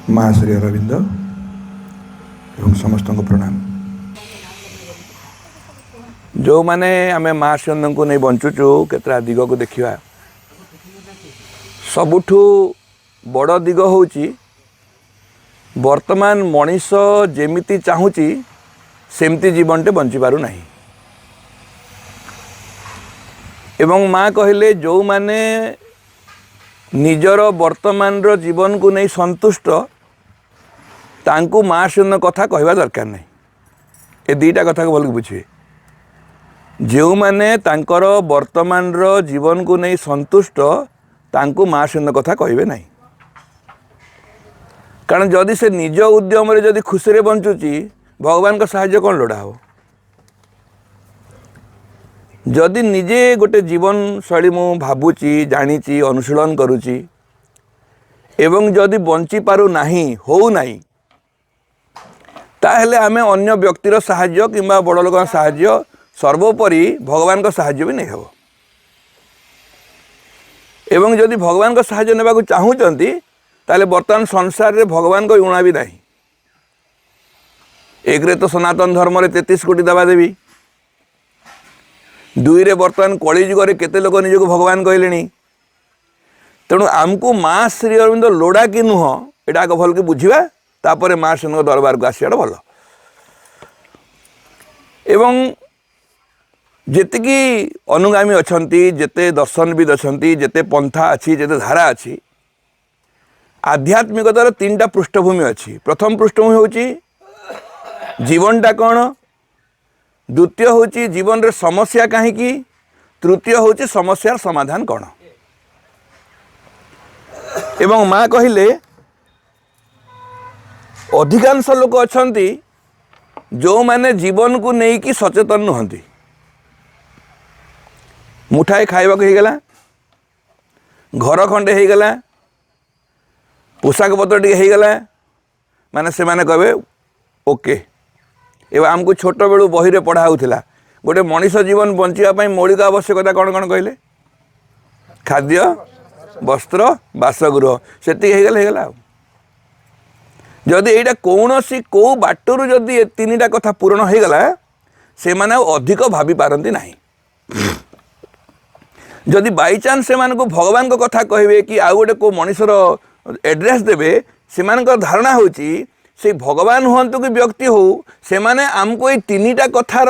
माँ श्री अरविंद एवं समस्त प्रणाम। जो माने आमे माँ श्री अरविंद को नहीं बंचुचु केतरा दिग को देखा सबुठु बड़ दिग होची वर्तमान मनीष जेमिति चाहूची सेमती जीवनटे बंची पारु नहीं। एवं माँ कहले जो माने निजर वर्तमान रो जीवन को नहीं संतुष्ट तांकु माँ शून्य कथा कहवा दरकार नहीं। ए दीटा कथा को भल बुझे जो माने तांकर वर्तमान रो जीवन को नहीं संतुष्ट तांकु माँ शून्य कथा कहबे नहीं। कारण जदि से निज उद्यम रे जदि खुशी रे बंचुची भगवान का साहाय्य कौन लोड़ा हो। जदि निजे गोटे जीवन शैली मु भावुची जानीची अनुशीलन करुची एवं जदि बंची पारु नाही हो नाही ताहेले आमे अन्य व्यक्तिर साहाय्य किंबा बड़ लोक साहाय्य सर्वोपरि भगवान का साहाय्य भी नहीं हो। एवं जदि भगवान का साहाय्य नेबा को चाहूचंती ताले वर्तमान संसार रे भगवान को उणा भी नहीं। एक रे तो सनातन धर्म रे 33 कोटी देवा देवी, दुई रे वर्तमान कली जुग रे केते लोक निजको भगवान कहलेनी। तेणु आमको माँ श्री अरविंद लोड़ा कि नुह एटा भल के बुझिबा तापरे माँ श्री दरबार को आसिया भल। एवं जेतिकी अनुगामी अछंती जेते दर्शनविद अछंती जेते पंथा अच्छी जेते धारा अच्छी आध्यात्मिकतार 3टा पृष्ठभूमि अच्छी। प्रथम पृष्ठभूमि होची जीवनटा कौन, द्वितीय होची जीवन रे समस्या कहीं, तृतीय होची समस्यार समाधान कौन। एवं माँ कहले अधिकांश लोक अछंती जो माने जीवन को नहीं कि सचेतन नुहंती। मुठाए खाइबा को गला, घर खंडे हो गला, पोशाक पत्र टे गला माने से माने कहबे ओके। एवं आमको छोट बेलू बही रे पढ़ा होता गोटे मनीष जीवन बंचापी मौलिक आवश्यकता कौन कौन कहले खाद्य वस्त्र बासगृह से गला। जदि यहाँ कौन सी कौ बाटर जदि 3टा कथा पूरण हो गला से माने अधिक भावी पारती नहीं। जदि बाई चांस से को भगवान को कथा कहे कि आउ गोटे को मनीषर एड्रेस देवे से धारणा होची से भगवान हुंतु कि व्यक्ति हो से माने आमको ये 3टा कथार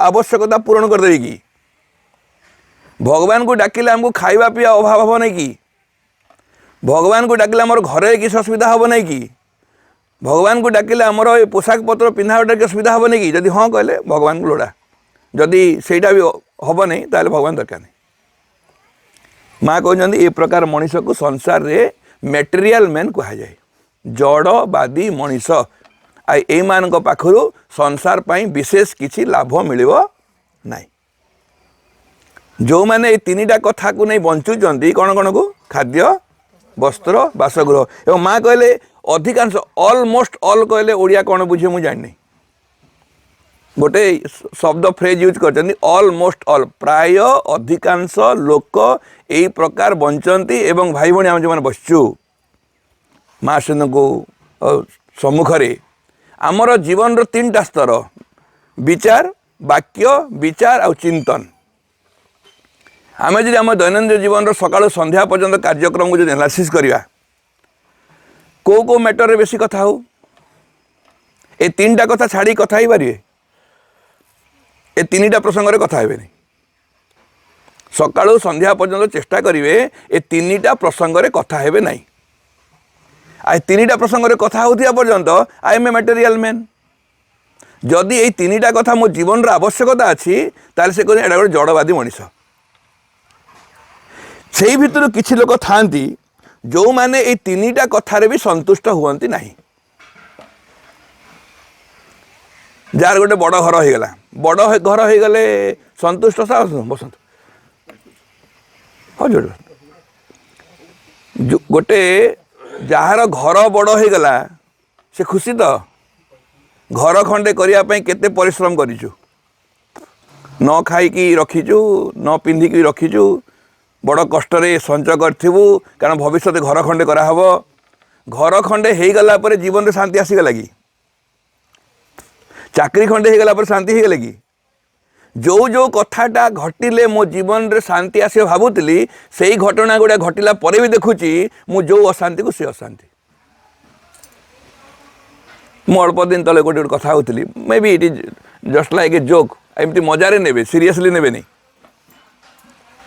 आवश्यकता पूरण करदे कि भगवान को डाकिले आमको खाइबा पिया अभाव हम नहीं कि भगवान को डाकिले आमर घरे किसी असुविधा हम नहीं कि भगवान को डाकिले आमर पोशाक पत्र पिंधाटा कि असुविधा हम नहीं कि जदि हाँ कहले भगवान को लोड़ा जदि सेटा भी हम नहीं ताले भगवान दरकार नहीं। माँ कहते ये प्रकार मनीष को संसार रे मेटेरियल मैन कहा जाए जड़वादी मनीष आई मान पाखु संसार पाई विशेष किसी लाभ मिलिबो नहीं। जो माने 3टा कथा को नहीं बंचुचंती कौन कौन को खाद्य वस्त्र बासगृह। एवं माँ कहले अधिकांश ऑलमोस्ट ऑल कहले ओडिया कौन बुझे मुझे जानी गोटे शब्द फ्रेज यूज कर ऑलमोस्ट ऑल प्राय अधिकांश लोक यही प्रकार बंचती। एवं भाई भाई आम जो मैंने बसचु माँ श्री को सम्मुख आमर जीवन 3टा स्तर विचार वाक्य विचार और चिंतन। आम जी आम दैनंदिन जीवन सकाल संध्या पर्यंत कार्यक्रम को जो एनालिसिस करवा को मैटर बेसी कथा हो ये 3टा कथा छाड़ी कथा ही पारे ए 3टा प्रसंग रे कथा हेबे नहीं। सकाळु संध्या पर्यंत चेष्टा करिवे ए 3टा प्रसंग रे कथा हेबे नहीं। आई 3टा प्रसंग रे कथा होतिया पर्यंत I am a material man. जदि ए 3टा कथा मो जीवन रे आवश्यकता अछि ताले से कोन एडा गोटे जड़वादी मनीष। सेही भितर किछि लोक थांती जो माने ए 3टा कथा रे भी संतुष्ट हुअंती नहीं। जार गोटे बड़ घर हो गला बड़ घर हो गले संतुष्ट सा बसंत हाँ जो गोटे जार घर बड़ हो गला से खुशी तो घर खंडे करने केते परिश्रम करिचु न खाई रखीचु न पिंधिकी रखीचु बड़ कष्ट संचय करूँ कारण भविष्य घर खंडे कराहब घर खंडे हो गला पर जीवन में शांति आसीगला कि चाकरी खंडे हो गला पर शांति हो गला कि जो जो कथाटा घटिले मो जीवन रे शांति आसे भावुली से घटना गुड़ा घटिला पर भी देखुची मु जो अशांति को से अशांति मु अल्प दिन तले गोटे कथा होती may be it is just like a joke एमती मजारे नेबे सीरियसली नेबे नहीं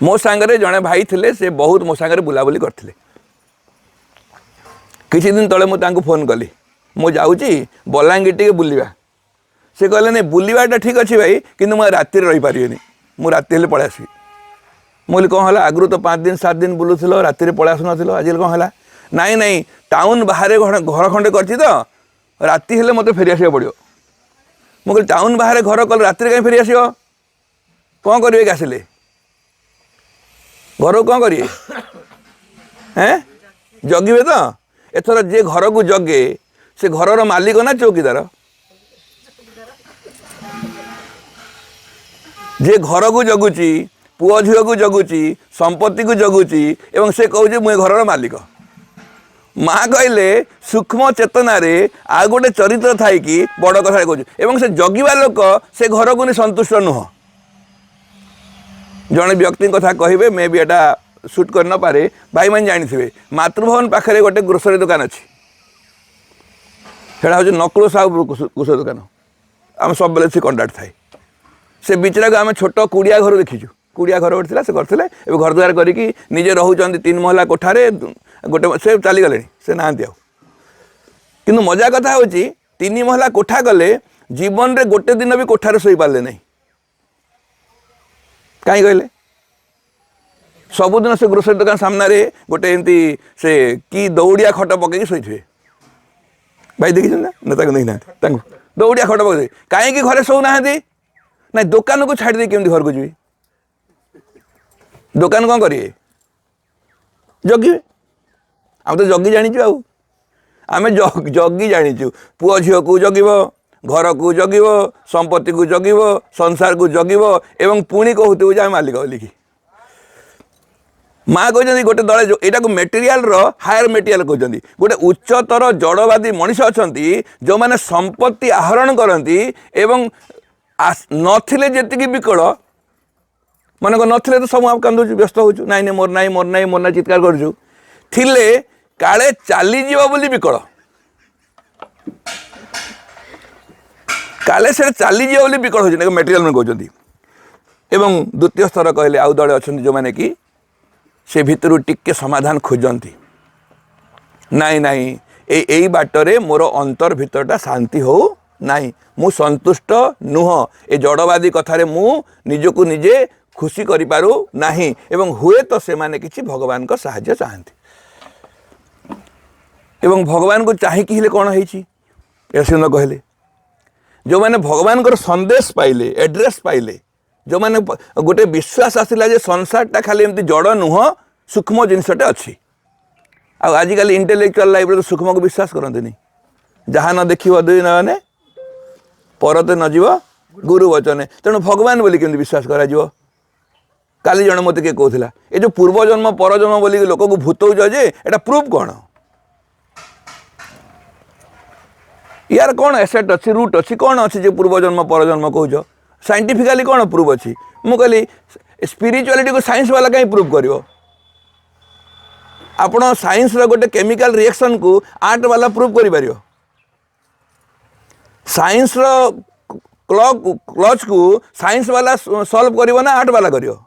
मो सांगरे जड़े भाई थिले से बहुत मो सांगरे बुलाबुली करथिले किछि दिन तले मु फोन कली मु जाऊँगी बलांगीर टे बुलवा से कहले नहीं बुलवाटा ठीक अच्छे भाई किंतु मैं राति रही पारे मुझे राति हेल्ले पलि आसबि मुझे कौन है आगु तो 5 दिन 7 दिन बुलूल राति पलि आसुन आज कौन है नाई नाई टाउन बाहर घर खंडे कर राति हेल्ले मत फेरी आसो पड़ो मुझे टाउन बाहर घर कल राति कहीं फेरी आस कौन करेंगे कि आसिले घर को कौन करेंगे हैं जगिबे तो एथर जे घर को जगे से घर मालिक ना चौकीदार जे घर को जगुची पुओ झील को जगुची संपत्ति को जगुची एवं से कहूँ मुझे घर मालिक माँ कहले सूक्ष्म चेतना रे आ गोटे चरित्र थाई कि बड़ कथा कहूँ से जगिवा लोक से घर को नहीं संतुष्ट नुह जड़े व्यक्ति कथा कहे मे भी एटा सुट कर न पारे भाई मैंने जानी मातृभवन पाखे गोटे ग्रोसरी दुकान अच्छी हूँ नकुल साहू ग्रोसरी दुकान आम सब बेले से कंटाक्ट थाए से बिचरा को आम छोट कुड़िया घर देखीचु कुड़िया घर गोटे से करते घर द्वार करी निजे रोचान 3 महला कोठारे गोटे से चली गले से ना कि मजा कथा हूँ 3 महला कोठा गले जीवन रे गोटे दिन भी कोठार शोई पारे ना कहीं कहले सबुदिन से ग्रोसरी दुकान सामने गोटे एमती से कि दौड़िया खट पकई शोथे भाई देखी ना देखना दौड़िया खट पकई कहीं घरे शो ना ना दुकान को छाड़ी केमती घर को जी दुकान कौन करेंगे जगिए आम तो जगी जाचु आम जगी जाचु पुओ झील को जगिब घर को जगिब संपत्ति को जगिब संसार को जगिब एवं पुणी कहते आम मालिक बोलिकी माँ कहते गोटे दल यहाँ मेटेरियाल हायर मेटेरियाल कहते गोटे उच्चतर जड़वादी मनीष अच्छा जो मैंने संपत्ति आहरण करती एवं नथिले जेतिकी विकल मन को नथिले तो सब कांदु व्यस्त हो नाई मोर नाई मोर नाई मोर ना चित्कार करूँ थिले काले चली जीव बोली विकल काले से चली जीव बोली विकल हो मेटेरियल में कहते एवं द्वितीय स्तर कहले आउ दले अच्छा जो मैंने कि से भितर टिके समाधान खोजती नाई नाई यही बाटरे मोर अंतर भितरटा शांति हो नाई मु संतुष्ट नुह ए जड़वादी कथारे मु निजको निजे खुशी करि पारु नाही एवं हुए तो से माने किछि भगवान को सहायता चाहती एवं भगवान को चाहिए हेले कौन है कहले जो मैंने भगवान को संदेश पाइले एड्रेस पाइले जो मैंने गोटे विश्वास आसला जे संसारटा खाली एमती जड़ नुह सूक्ष्म जिनसटे अच्छी आजिकल इंटेलेक्चुअल लाइफ तो सूक्ष्म को विश्वास करते नहीं जहाँ न देख दुई नयने परते न जीव गुरु वचने तेणु भगवान बोली केमती विश्वास करा काली जन मत किए कहला ये जो पूर्वजन्म परजन्म बोली लोक को भूतौच जे एटा प्रूफ कौन यार कौन एसेट अच्छी रूट अच्छी कौन अच्छी जो पूर्वजन्म परजन्म कौच साइंटिफिकाली कौन प्रूफ अच्छी मु कहली स्पिरिचुआलिटी को साइंस वाला कहीं प्रूफ कर आपण साइंस रो गोटे केमिकल रिएक्शन को आर्ट वाला प्रूफ कर साइंस रो क्लच को साइंस वाला सॉल्व करिवो ना आर्ट वाला करिवो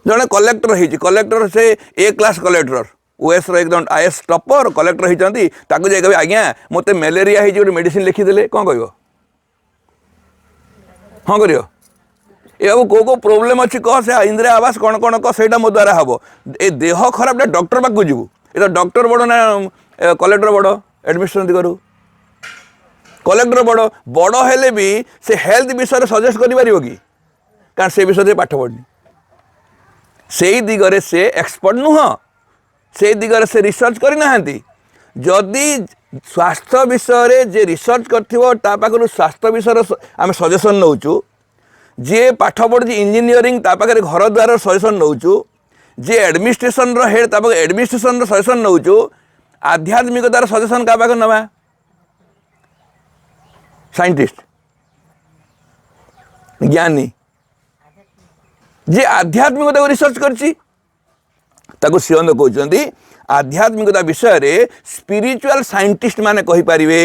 जने कलेक्टर है कलेक्टर से ए क्लास कलेक्टर ओएस एकदम आईएएस टॉपर कलेक्टर होती ताकू जाए आज्ञा मत मलेरिया है गोटे मेडिसिन लिखिदे कौन कह हाँ कर ये को प्रोब्लेम अच्छी कह से इंदिरा आवास कौन कौन कह से मो द्वारा हम ए देह खराब डॉक्टर पाक जीवु ये तो डॉक्टर बड़ ना कलेक्टर बड़ एडमिनिस्ट्रेशन करू कलेक्टर बड़ बड़ हेले भी से हेल्थ विषय सजेस्ट कर कि कारण से विषय पाठ पढ़नी से दिगरे से एक्सपर्ट नुह से दिगरे से रिसर्च करना जदि स्वास्थ्य विषय जे रिसर्च कर स्वास्थ्य विषय आम सजेसन नौचु जे पाठ पढ़ी इंजीनियरिंग तापाखे घर द्वार सजेसन नौचु जे एडमिनिस्ट्रेशन हेड तापाखे एडमिनिस्ट्रेशन सजेसन नौचु आध्यात्मिकतार सजेसन क्या पाख नवा साइंटिस्ट ज्ञानी जे आध्यात्मिकता को रिसर्च करछि ताको सियंद कहउछन्ती आध्यात्मिकता विषय रे स्पिरिचुअल साइंटिस्ट माने कहि परिवे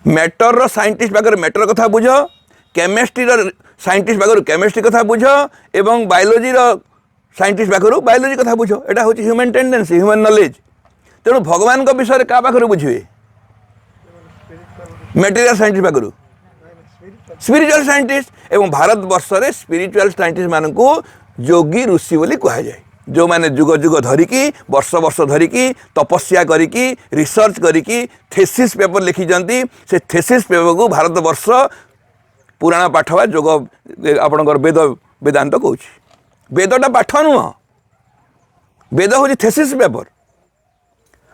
मैटर रो साइंटिस्ट पाकर मैटर कथा बुझ केमिस्ट्री रो साइंटिस्ट पाकर केमिस्ट्री कथा बुझ एवं बायोलॉजी रो साइंटिस्ट पाकर बायोलॉजी कथा बुझ एटा होछि ह्यूमन टेंडेंसी ह्यूमन नॉलेज तेणु भगवान को विषय का पाकर बुझिवे मटेरियल साइंटिस्ट पाकर स्पिरिचुअल साइंटिस्ट एवं भारत वर्ष रे स्पिरिचुअल साइंटिस्ट मान को योगी ऋषि बोली कहा जाए जो माने जुग जुग धरिकी वर्ष वर्ष धरिकी तपस्या करिकी रिसर्च करिकी थेसिस पेपर लिखी जंती से थेसिस पेपर को भारत वर्ष पुराण पाठ बा जोग आपनकर वेद वेदांत कहूँ वेदटा पाठ नुह वेद हूँ थेसिस पेपर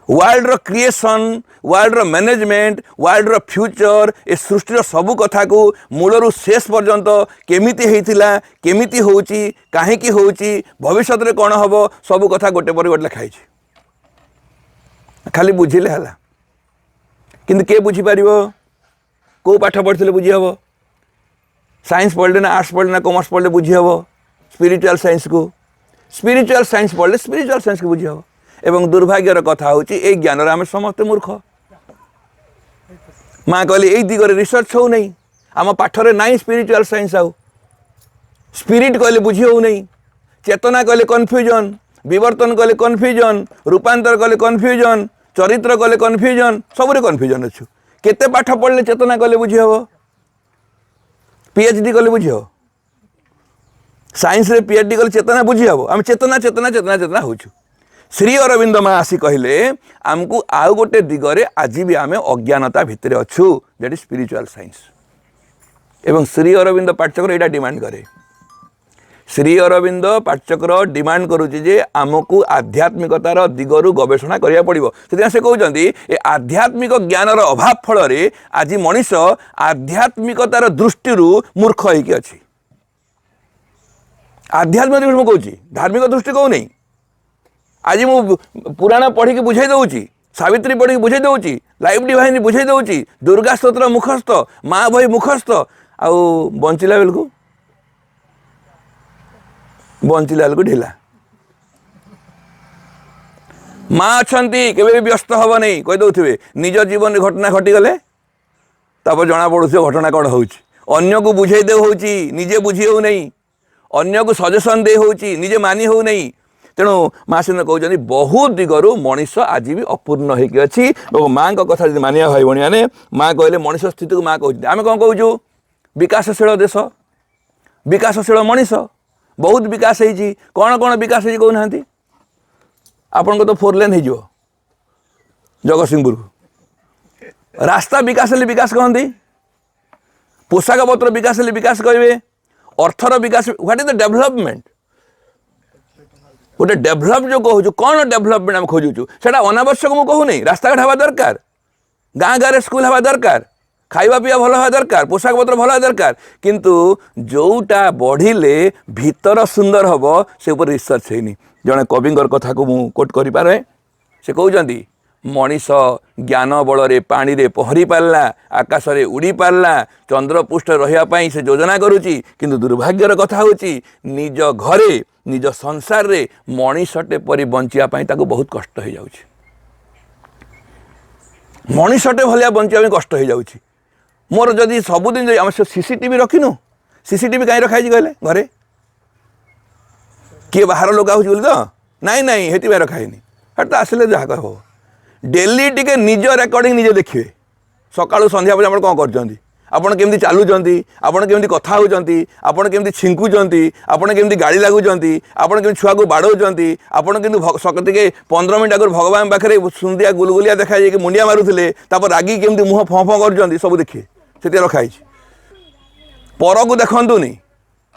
वर्ल्ड रो क्रिएशन वर्ल्ड रो मैनेजमेंट वर्ल्ड रो फ्यूचर ए सृष्टि सबू कथा को मूलरू शेष पर्यंत केमिति हेइथिला केमिति होउची काहेकि होउची भविष्य रे कोन हबो सबू कथा गोटे पर गोटे लिखाई खाली बुझिले हला किंतु के बुझी पारिबो को पाठ पढ़िले बुझी हबो साइंस पढ़ले ना आर्ट्स पढ़ले ना कॉमर्स पढ़ले बुझी हबो स्पिरिचुअल साइंस पढ़ले स्पिरिचुअल साइंस को बुझी हबो एवं दुर्भाग्यर कथा होची ए ज्ञान रे आम समस्त मूर्ख माँ कहली ए दिगरे रिसर्च हो नहीं आम पाठरे नाई स्पिरिचुअल साइंस आउ स्पिरिट कहले बुझी हो नहीं चेतना कहले कन्फ्यूजन विवर्तन कहले कन्फ्यूजन रूपांतर कहले कन्फ्यूजन चरित्र कहले कन्फ्यूजन सबरे कन्फ्यूजन अच्छु केते पाठ पढ़ले चेतना कहले बुझी हबो पीएचडी कहले बुझी हबो साइंस रे पीएचडी कहले चेतना बुझी हबो आम चेतना चेतना चेतना चेतना होछु श्री अरविंद माँ आसी कहले आमको आउ गोटे दिगरे आज भी आम अज्ञानता भितर अच्छु दैट इज स्पिरिचुअल साइंस एवं श्री अरविंद पाठचक्र यहाँ डिमांड करे श्री अरविंद पाठचक्र डिमांड करुच्ची जे आमको आध्यात्मिकतार दिगरु गवेषणा करिया पड़िबो से से कहउचंदी ए आध्यात्मिक ज्ञानर अभाव फल रे आज मनीष आध्यात्मिकतार दृष्टि मूर्ख होइकी अछि आध्यात्मिक दृष्टि कहूँ धार्मिक दृष्टि कहू नहीं आज मु पुराण पढ़ी बुझे दूची सावित्री पढ़ी बुझे दूची लाइफ डिवाइन बुझे दूची दुर्गा स्तोत्र मुखस्थ माँ भई मुखस्थ आउ बंचिला बेलू ढिला माँ अच्छी केवे व्यस्त हम नहीं कहीदे निज जीवन घटना घटीगले तापर जना पड़ू घटना कौन होन्य को बुझे दे हो निजे बुझी हो नहीं अन्य को सजेसन दे हो निजे मानी हो नहीं तेणु माँ सिंह कहते बहुत दिगरु मनीष आज भी अपूर्ण होगी अच्छी माँ का कथा जी मानिया भाई भाई मैंने माँ कहले मनीष स्थिति को माँ कहते आम कौन कहूँ विकासशील देश विकासशील मनीष बहुत विकास होती कौन कौन विकास होती कहूना आपण तो 4 लेन हो जगतसिंहपुर रास्ता विकास हेल्ले विकास कहती पोशाक पत्र विकास हेल्ले विकास कहे अर्थर विकास व्हाट इज द डेवलपमेंट गोटे डेभलप जो कहूँ कौन डेभलपमेंट आम खोजुचु से अनावश्यक मुझे कहूनी रास्ता घाट हवा दरकार गाँ गाँव स्कूल हवा दरकार खाଇବା ପିଇବା ଭଲ ହେବା ଦରକାର पोशाक पत्र ଭଲ ହେବା ଦରକାର କିନ୍ତୁ जोटा बढ़िले भीतर सुंदर हम से ऊपर रिसर्च होनी जड़े कविंगर कथा को मुझे कोट करें से कहते मनीष ज्ञान बल रे पानी रे पहरी पारला आकाश रे उड़ी पारला चंद्रपृष्ठ रही से योजना करुच्ची किंतु दुर्भाग्यर कथा होची निज घरे निज संसार रे मनीषटे परि बंचिया ताको बहुत कष्ट हो जाउची मनीषटे भलिया बंचिया कष्ट हो जाउची मोर जदि सबुदिन आम सीसीटीवी रखिनु सीसीटीवी कहीं रखाई कहले घरे किए बाहर लोक आउची बोली तो नाई नाई हेती रखाईनी हट आसिले जहाँ कह डेली टिके निज रेकर्डिंग निजे देखिए सकाळु संध्या पर्यंत कौन करछंती आपण केमती चालुचंती आपण केमती कथा होचंती आपण केमती छिंकुचंती आपण केमती गाड़ी लागुचंती आपण केमती छुआ को बाड़ौचंती आपण केमती सकतिके 15 मिनिट आगर भगवान पाखरे सुंदिया गुलगुलिया देखा जाए कि मुंडिया मारुथिले तापर रागी केमती मुह फं फं करछंती सब देखिए सेते रखाई पर को देखंतुनी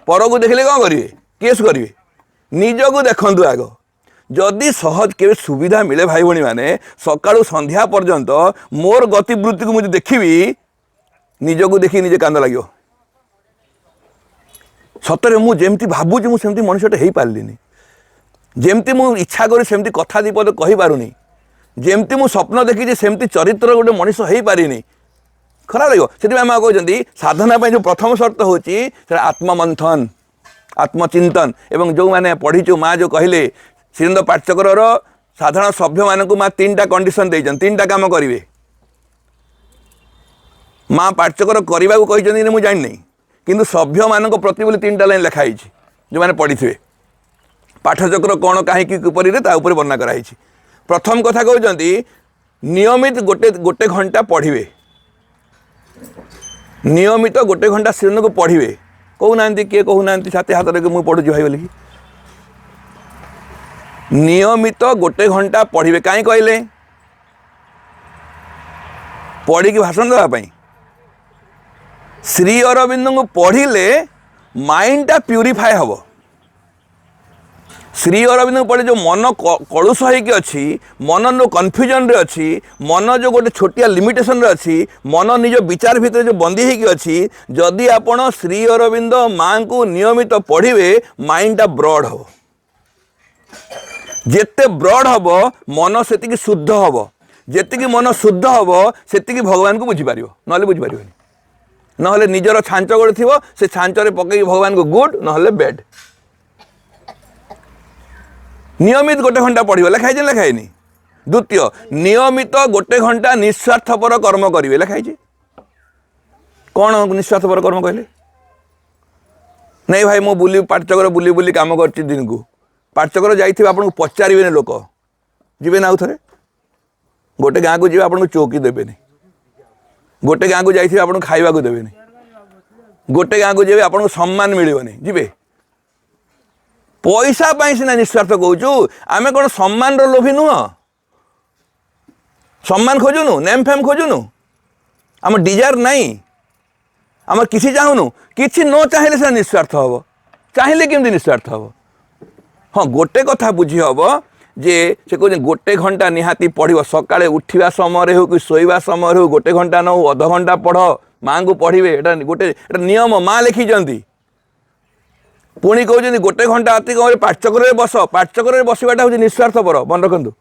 पर को देखले कौन करिवे केस करिवे निज को देखंतु आग जदि सहज के सुविधा मिले भाई भाई मैंने सकाळु संध्या पर्यंत मोर गतिवृत्ति को मुझे देखी निजको देखी निजे कांद लगे सतरे मुझे भावुची मुझे मनुष्यटे हो पार्लिनी जेमती मु इच्छा करी सेमती कथा दीपद कही पारुनी, जेमती मु स्वप्न देखी सेमती चरित्र गोटे मनीष हो पारिनी, खराब लगे से कहते साधना जो प्रथम शर्त होची आत्ममंथन आत्मचिंतन। एवं जो मैंने पढ़ीचु माँ जो कहले श्रीनंद पाटचकर साधारण सभ्य मानक माँ 3टा कंडीशन देचन, 3टा काम करेंगे। माँ पाटचकर करने को कही मुझे जानी किंतु सभ्य मानक प्रति बोली 3टा लाइन लिखाई जो मैंने पढ़ी थे पाठचक्र कौन कहीं किपरि वर्णना कराई। प्रथम कथा कहते नियमित गोटे घंटा पढ़े, नियमित गोटे घंटा श्रीन को पढ़े। कहूना किए कहूना छाती हाथ रखे मुझे पढ़ुची भाई बोलिकी नियमित गोटे घंटा पढ़े। कहीं कहले पढ़ी भाषण देवाई श्री अरविंद को पढ़िले माइंडटा प्यूरीफाए हम। श्री अरविंद को पढ़े जो मन कलुष होगी अच्छी, मन जो कन्फ्यूजन रे अच्छी, मन जो गोटे छोटिया लिमिटेशन रे अच्छी, मन निज विचार भितर जो बंदी होगी अच्छी, जदि आपण श्री अरविंद माँ को नियमित पढ़े माइंडटा ब्रॉड हम। जेते ब्रॉड हम मन से शुद्ध हम, जेतिकी मन शुद्ध हम से भगवान को बुझीपार ना बुझीपार ना निजर छांच गोटे थी से छांचरे पकई भगवान को गुड ना बैड। नियमित गोटे घंटा पढ़ लिखाई लिखाई। द्वितीय नियमित गोटे घंटा निस्वार्थपर कर्म करेंगे लिखाई। कौन निस्वार्थपर कर्म कहले नहीं भाई मो बुली पाटचक्र बुली बुली काम कर दिन को पाटचक्र जाइए आपको पचारे लोक जीवे ना थे गोटे गाँव को जी आपको चौकी देवे, गोटे गाँव को जाइए आपको खाइबा को देवे, गोटे गाँव को जी आपको सम्मान मिलबनी जीवे। पैसा पाई सीना निस्वार्थ कहूँ आम कौन सम्मान लोभी नुह, सम्मान खोजुनु नेम फेम खोजुनु आम डिजायर नहीं, आम किसी चाहूनु किसी न चाहिए सीना निस्वार्थ हम, चाहिए केमती निस्वार्थ हम। हाँ गोटे कथा बुझी हम जे से कहते गोटे घंटा निहाती पढ़ सकाळे उठा समय हो कि शोवा समय हो गोटे घंटा नौ अध घंटा पढ़ माँ को पढ़े एटा गोटे नियम माँ लिखिंट। पुणी कहते गोटे घंटा अति कम पाटचक्र बस, पाटचक्र बसवाटा हूँ निस्वार्थपर मन रखु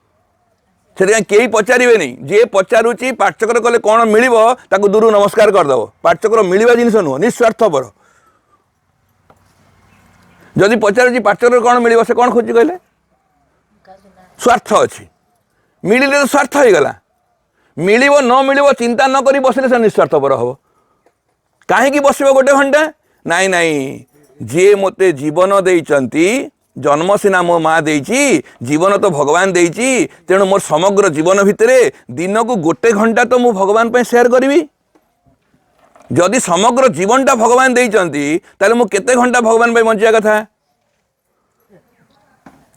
से कई पचारे नहीं, जी पचारुची पाटचक्र कले कौन मिल दूर नमस्कार करदेव। पाटचक्र मिलवा जिनस नुह निस्वार्थपर। जदि पचारुची पाटचक्र कौन मिल से कौन खोजी कहले स्वार्थ अच्छी, मिले तो स्वार्थ हो गला, मिलो न मिलो चिंता न करी बसले से निस्वार्थपर हम। कहीं बस गोटे घंटा नाई नाई जी मते जीवन देइचंती जन्म सीना मो माँ देइची जीवन तो भगवान देइची तेणु मोर समग्र जीवन भितर दिन को गोटे घंटा तो मु भगवान पे शेयर करी। जदि समग्र जीवनटा भगवान देइचंती ताले मु केते घंटा भगवान पे बंचिया कथा,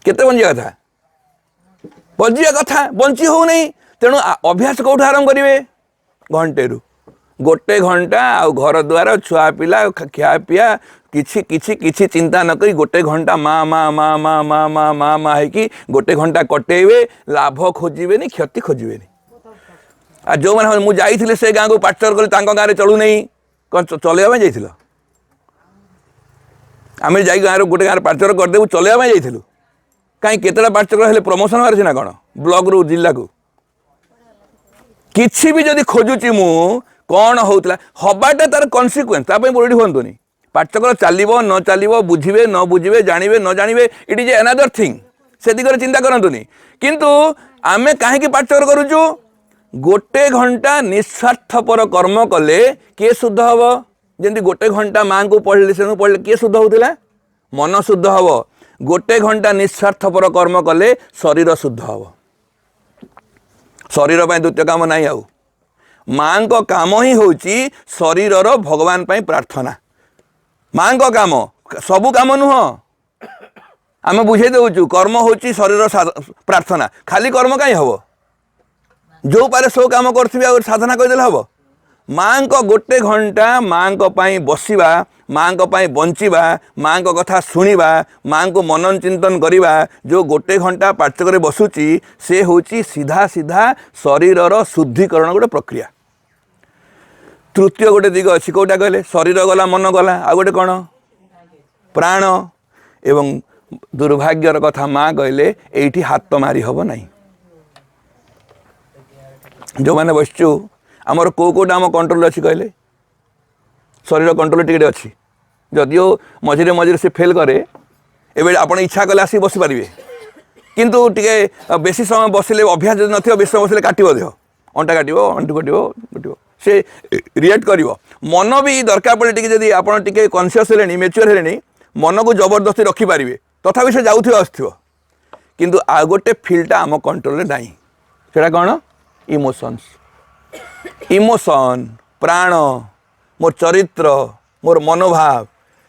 केते बंचिया कथा बंचिया कथा बंची हो नहीं। तेणु अभ्यास कौट आरंभ करेंगे घंटे रु गोटे घंटा आ घर द्वार छुआ पिला खिया पिया किछि किछि किछि चिंता न करी गोटे घंटा माँ माँ माँ माँ माँ माँ माँ माँ है गोटे घंटा कटेबे, लाभ खोजे क्षति खोजे। आ जो मैंने मुझे जाइए से गाँव को पाटचक्र कले गाँव में चलू नहीं कौन चलैया जाइल आम जा गाँव गोटे गाँव पाटचक्र करदेबू चलैया जाइलु कहीं केतटा पाटचक्र हेल्ले प्रमोशन बाहर ना कौन ब्लॉक रु जिला को किसी भी जदि खोजुची मु कौन होता हवाटा तार कन्सिक्वेन्स बोली हूँ पाटचक्र चलो न चलो बुझे न बुझे जानवे न जानवे इट इज अनदर थिंग से दिगरे चिंता करतुनी। किंतु आमे कहीं पाटचक्र करुचु गोटे घंटा निस्वार्थपर कर्म कले किए शुद्ध हम। जमी गोटे घंटा माँ को पढ़ले से पढ़ले किए शुद्ध होता मन शुद्ध हम। गोटे घंटा निस्वार्थपर कर्म कले शरीर शुद्ध हम। शरीर पर द्वितीय काम नहीं आउ माँ को काम ही हूँ शरीर भगवान पर प्रार्थना। माँ को काम सबू काम नुह आम बुझे दौचु कर्म हूँ शरीर प्रार्थना खाली कर्म कहीं हम जो पारे सो काम कर साधना करदे हम। माँ को गोटे घंटा माँ को पाई बसवा माँ को पाई बंचिबा माँ को कथा शुणा माँ को मनन चिंतन करवा जो गोटे घंटा पाटचक्र बसुची से हूँ सीधा सीधा शरीर शुद्धिकरण गोटे प्रक्रिया। तृतीय गोटे दिग अच्छी कौटा कहले शरीर गला मन गला आ गोटे कौन प्राण एवं दुर्भाग्यर कथा माँ कहले एठी हाथ मारी हब नहीं जो मैंने बसचु आमर कोटा आम कंट्रोल अच्छी कहले शरीर कंट्रोल टिके अच्छी जदिओ मझे मझे से फेल करे एवं आप इच्छा कले आसिक बस पारे किंतु टे बेसी समय बसले अभ्यास जो न बेसी समय बसले काटो देह अंटा काटो अंटू काटो से रिएक्ट कर मन भी दरकार पड़े टी आप कनसीयस है मेच्योर है मन को जबरदस्ती रखिपारे तथा से जाऊँ आसो किंतु आ गोटे फिल्डटा आम कंट्रोल ना से कौन इमोशंस इमोशन प्राण मोर चरित्र मोर मनोभाव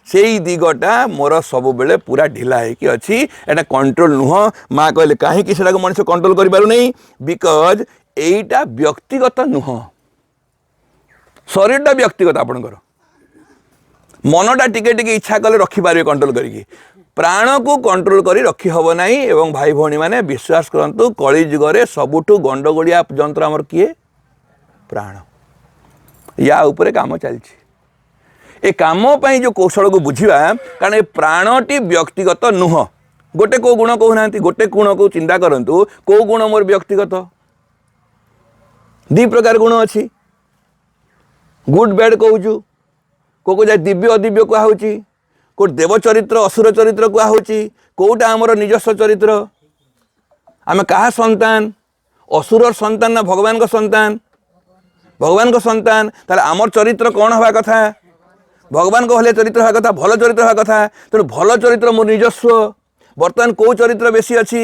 से दिगटा मोर सब बेले पूरा ढिला है अच्छी एटा कंट्रोल नुह माँ कहले कहीं मनुष्य कंट्रोल कर पार नहीं बिकज एटा व्यक्तिगत नुह शरीरटा व्यक्तिगत आपणकर मनटा टिके टिके इच्छा कले रखिपारे कंट्रोल करी प्राण को कंट्रोल करी रखी हब नहीं एवं भाई भौणी मैंने विश्वास करंतु कली जुगरे सबुठु गंडगोलिया जंत्र आमर किए प्राण या उपरे काम चलछि ए काम पई जो कौशल को बुझिबा कारण ए प्राणटी व्यक्तिगत नुह गोटे को गुण कहना गोटे गुण को चिंता करंतु को गुण मोर व्यक्तिगत दी प्रकार गुण अच्छी गुड बैड कहूँ को जाए दिव्य अदिव्य कहुच्छी को देव चरित्र असुर चरित्र कहुच्छी कोटा आमर निजस्व चरित्र आम क्या संतान असुर संतान ना भगवान को संतान भगवान को संतान ताले आमर चरित्र कौन हवा कथा भगवान को भले चरित्र हवा कथा भल चरित्र हवा कथा तेणु भल चरित्र मोर निजस्व बर्तमान कौ चरित्र बेसी अच्छी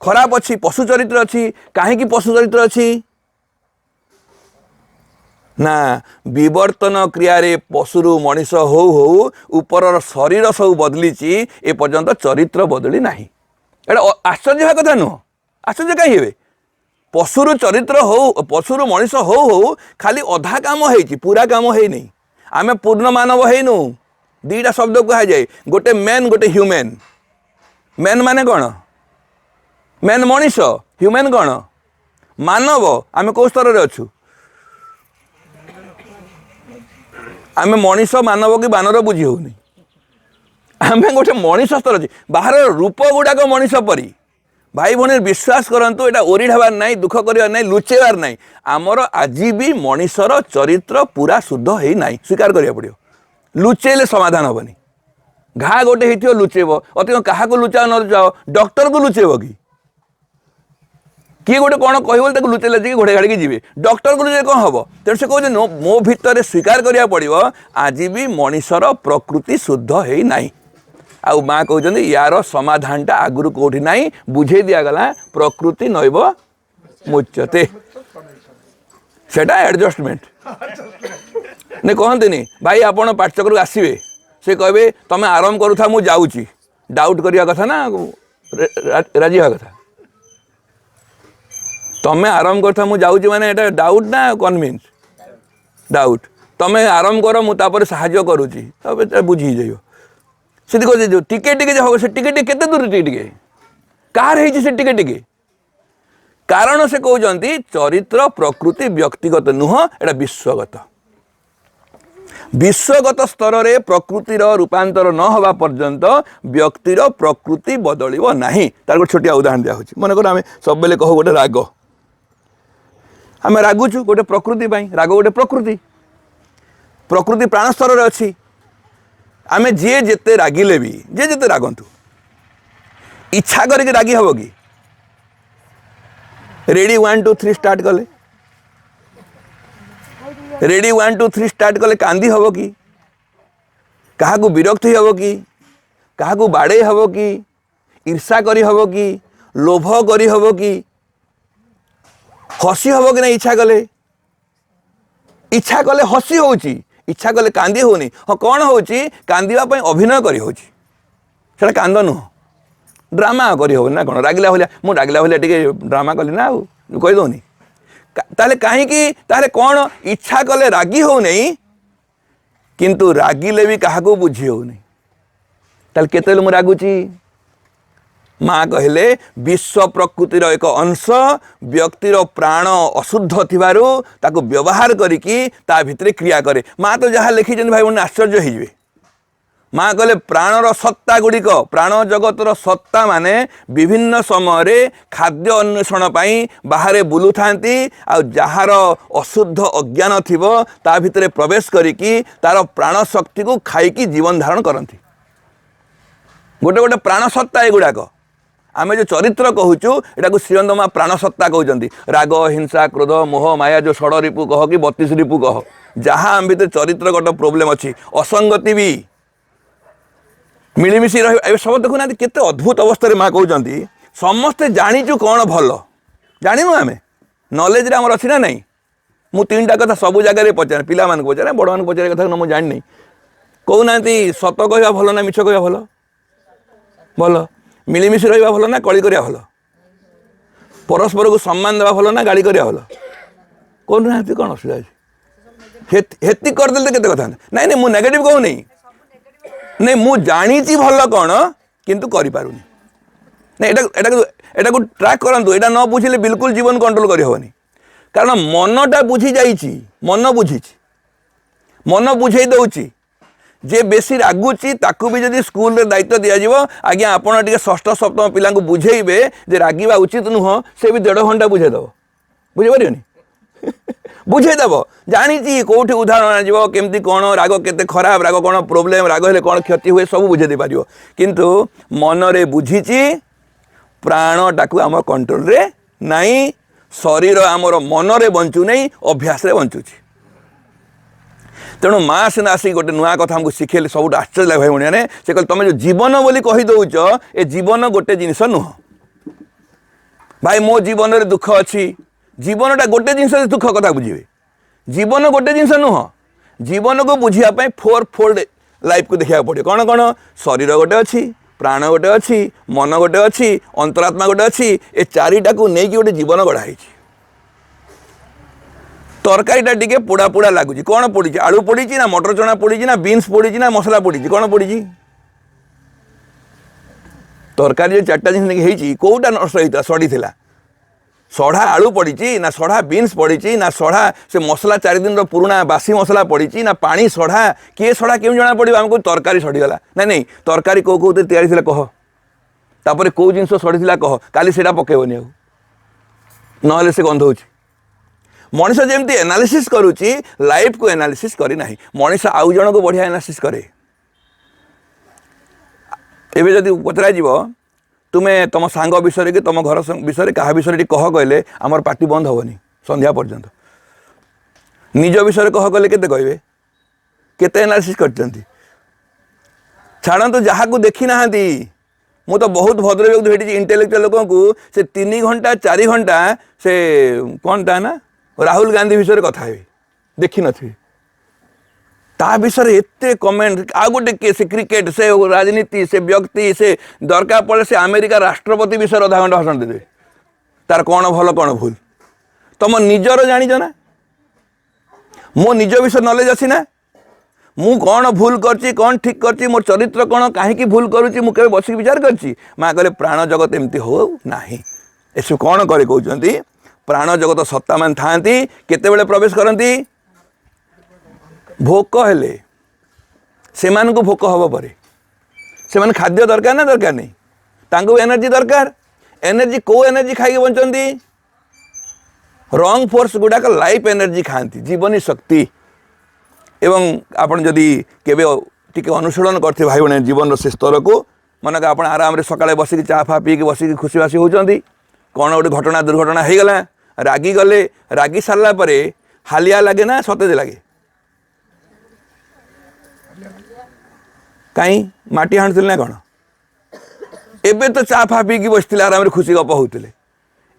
खराब अच्छी पशु चरित्र अच्छी कहीं पशु चरित्र अच्छी ना विवर्तन क्रिया पशुरु मनीष हो ऊपर शरीर सब बदली ए पर्यंत चरित्र बदली ना एटा आश्चर्य कथा नुह आश्चर्य कहीं हे पशुरु चरित्र हो पशुरु मनीष हो खाली अधा काम हो पूरा काम है नहीं आम पूर्ण मानव हैनु दीटा शब्द कह जाए गोटे मैन गोटे ह्यूमैन मैन माने कौन मैन मनीष ह्यूमैन कौन मानव आम कौ स्तर में अच्छु आम मनीष मानव कि बानर बुझी होनी आम गोटे मनीष स्तर अच्छी बाहर रूप गुड़ाक मनीष परी भाई भौणी विश्वास करंतु एटा ओरी हबार नहीं दुख करार नहीं लुचेबार नहीं आमर आज भी मनीषर चरित्र पूरा शुद्ध है नहीं स्वीकार करिया पड़ियो लुचेले समाधान हेनी घा गोटे हो लुचेब अति क्या लुचाओ न लुचाओ डॉक्टर को लुचेब कि किए गोटे कौन कह लुचेले जी घोड़े घाड़ी जी डॉक्टर को लुचे कौन हम तेणु से कहते मो भितर स्वीकार करिया पड़ियो आज भी मनीषर प्रकृति शुद्ध है नहीं आउ माँ कहते यार समाधानटा आगुरी कौटी ना बुझे दिगला प्रकृति नैव मुच्यते सेटा एडजस्टमेंट ने कहते भाई आपण पाठचक्र आसवे से कहे तुम आराम करूथा मु जाऊँगी डाउट करवा कथा ना राजी हवा कथा तुम आराम करूथा मु जाऊँगी माने एटा डाउट ना कन्विन्स डाउट तुम आराम कर मुझे साहाय्य करुँची तब बुझी जाइयो से कहे जो टिके टिके हम से टिके टिके केते दूर टिके कार है से टिके टिके कारण से कहते चरित्र प्रकृति व्यक्तिगत नुह एटा विश्वगत विश्वगत स्तर रे प्रकृतिर रूपांतर न हवा पर्यंत व्यक्तिर प्रकृति बदलिब नाही तार गोटे छोटिया उदाहरण दिया होछि मन कर आमे सब बेले कहो गोटे राग आमे रागुछु गोटे प्रकृति पई राग गोटे प्रकृति प्रकृति प्राण स्तर रे अछि आमे जे जेते रागिले भी जे जेते रागंतु इच्छा करके रागी हबो कि रेडी 1 2 3 स्टार्ट कले रेडी 1 2 3 स्टार्ट कले कांदी हबो कि कहा को विरक्ति हबो कि कहा को बाड़े हबो कि ईर्षा करी हबो कि लोभ करी हबो कि हसी हबो कि नहीं इच्छा कले हसी होउची इच्छा कले कांदी होनी हाँ कौन होची कांदिबा पई अभिनय करी होची सेटा कांद नुह ड्रामा करी हो ना कौन रागिला भलिया मु रागिला भलिया टिके ड्रामा कली ना कहि दोनी ताले काहे कि ताले कौन इच्छा कले रागी हो नहीं किंतु रागिले भी काहा को बुझी हो नहीं ताले केते मु रागुची माँ कहले विश्व प्रकृतिर एक अंश व्यक्तिर प्राण अशुद्ध थिबारु ताको व्यवहार करिकी ता भितरे क्रिया करे माँ तो जहाँ लिखी भाई बोने आश्चर्य हो माँ कहले प्राणर सत्ता गुड़िक प्राण जगतर सत्ता माने विभिन्न समय खाद्य अन्वेषण बाहर बुलू था जार अशुद्ध अज्ञान थी ता भितर प्रवेश करिकी तार प्राण शक्ति को खाईकी जीवन धारण करती गोटे गोटे प्राण सत्ता एगुड़ाक आम जो चरित्र कहूँ यहाँ श्रीअंदमा प्राण सत्ता कहते राग हिंसा क्रोध मोह माया जो 16 रिपु कह कि 32 रिपु कह जहाँ आम भर चरित्रगत प्रोब्लेम अच्छी असंगति भी मिलमिशी रही सब देखुना केते अद्भुत अवस्था माँ कहते समस्ते जाचु कौन भल जानू आम नॉलेज आमर अच्छी ना नहीं मु 3टा कथा सब जगह पचारे पिला पचारे बड़ मान पचारे कथा मुझे जानी कहूना सत कहवा भल ना मिछ कहवा भल भल मिलमिशी रहा भल ना कली करिया भल परस्पर को सम्मान देवा भल ना गाड़ी करिया भल कहना कौन असुविधा अच्छी हेती करदे केते कथा नाई नहीं मुझे नेगेटिव कहूनी नहीं मु जानी भल कौन किंतु करि पारुनी नहीं एटा को ट्रैक करंतु एटा न बुझिले बिल्कुल जीवन कंट्रोल करि होनी कारण मनटा बुझी जाइछि मन बुझीछि मन बुझेई दउछि जे बेसी रागुची ताकू भी जदि स्कूल रे दायित्व दिया जिवो आज्ञा आपण टिके षष्ठ सप्तम पिला को बुझेइबे जे रागिबा उचित नुह से भी 1.5 घंटा बुझे दबो बुझे परियोनी बुझे दबो जानी कोठी उदाहरण आजो केमती कौन राग केते खराब राग कौन प्रोब्लेम राग हेले कौन क्षति हुए सब बुझे दे पारियो किंतु मनरे बुझीची प्राणटाकू आम कंट्रोल रे नाई शरीर आमर मनरे बंचु नहीं अभ्यास रे बंचुची तेणु माँ सीना आसिक गोटे नुआ कथा हमको शिखेले सब आश्चर्य लगे भाई भाई मैंने से कह तुम जो जीवन बोली कही दौच ए जीवन गोटे जिनस नुह भाई मो जीवन रे दुख अच्छी जीवनटा गोटे जिनस दुख कथा बुझे जीवन गोटे जिनस नुह जीवन को बुझापी 4 फोल्ड लाइफ को देखा पड़े कौन कौन शरीर गोटे अच्छी प्राण गोटे अच्छी मन गोटे अच्छी अंतरात्मा गोटे अच्छी ए चारिटा को लेकिन गोटे जीवन गढ़ाई तरकारीटा टिके पोड़ा पोड़ा लगुच कौन पड़ी आलू पड़ी ना मटर चना पड़ी ना बीन्स पड़ी ना मसला पड़ी कौन पड़ी तरकारी जो 4टा जिन कौटा नष्ट होता सड़ी थी सढ़ा आलू पड़ी ना सढ़ा बीन्स पड़ी ना सढ़ा से मसला 4 दिन पुराणा बासी मसला पड़ी ना पानी सढ़ा किए सढ़ा क्यों जना पड़ो आमको तरकारी सड़ीगला ना नहीं तरकारी कौ कौ तैयारी थी कह तापर कौ जिन सड़ी कह काली से पकेबनी ना से गंध हो मनीष जमती एनालिसिस करुच्ची लाइफ को एनालिसिस करना मनीष आउ जन को बढ़िया एनालिसिस करे एवं जदि पचरा तुम्हें तुम सांग विषय कि तुम घर विषय क्या विषय कह कहले आमर पार्टी बंद हेनी संध्या पर्यंत निज विषय कह कहले केते कहबे केते एनालिसिस करछंती छाड़ू जहाँ को देखी ना मु तो बहुत भद्र व्यक्ति भेटी इंटेलेक्चुअल लोक को से 3 घंटा 4 घंटा से कौन ता ना राहुल गांधी विषय कथा हे देखी नथि ता विषय एते कमेंट आ गोटे के से क्रिकेट से राजनीति से व्यक्ति से दरकार पड़े से अमेरिका राष्ट्रपति विषय आधा घंटा भाषण दे तार कौन भल कौन भूल तुम निजर जानी ना मो निज विषय नॉलेज अच्छी ना मु कौन भूल करची कौन ठीक करची मोर चरित्र कौन कहीं भूल करुच्ची मुझे बस विचार करची माँ कहले प्राण जगत एमती हो नाही एसब कौन करे कहते प्राण जगत सत्ता मान था केते प्रवेश करती भोक हेले से भोक हम पर से खाद्य दरकार ना दरकार नहीं तांको एनर्जी दरकार एनर्जी को एनर्जी खाई बंचती रंग फोर्स गुड़ाक लाइफ एनर्जी खाती जीवनी शक्ति एवं आपन जदि केबे टिके अनुशीलन करते भाई भाई जीवन से स्तर को मन आप आराम सकाଳେ बसिक चा फा पी बसिक खुशीबासी होती कौन गोटे घटना दुर्घटना हो गला रागी गले रागी सारा पर हालिया लगे ना सतेज लगे कहीं माटी हाणुले ना कौन एबे तो चा फा पी बसते आराम खुशी गप होते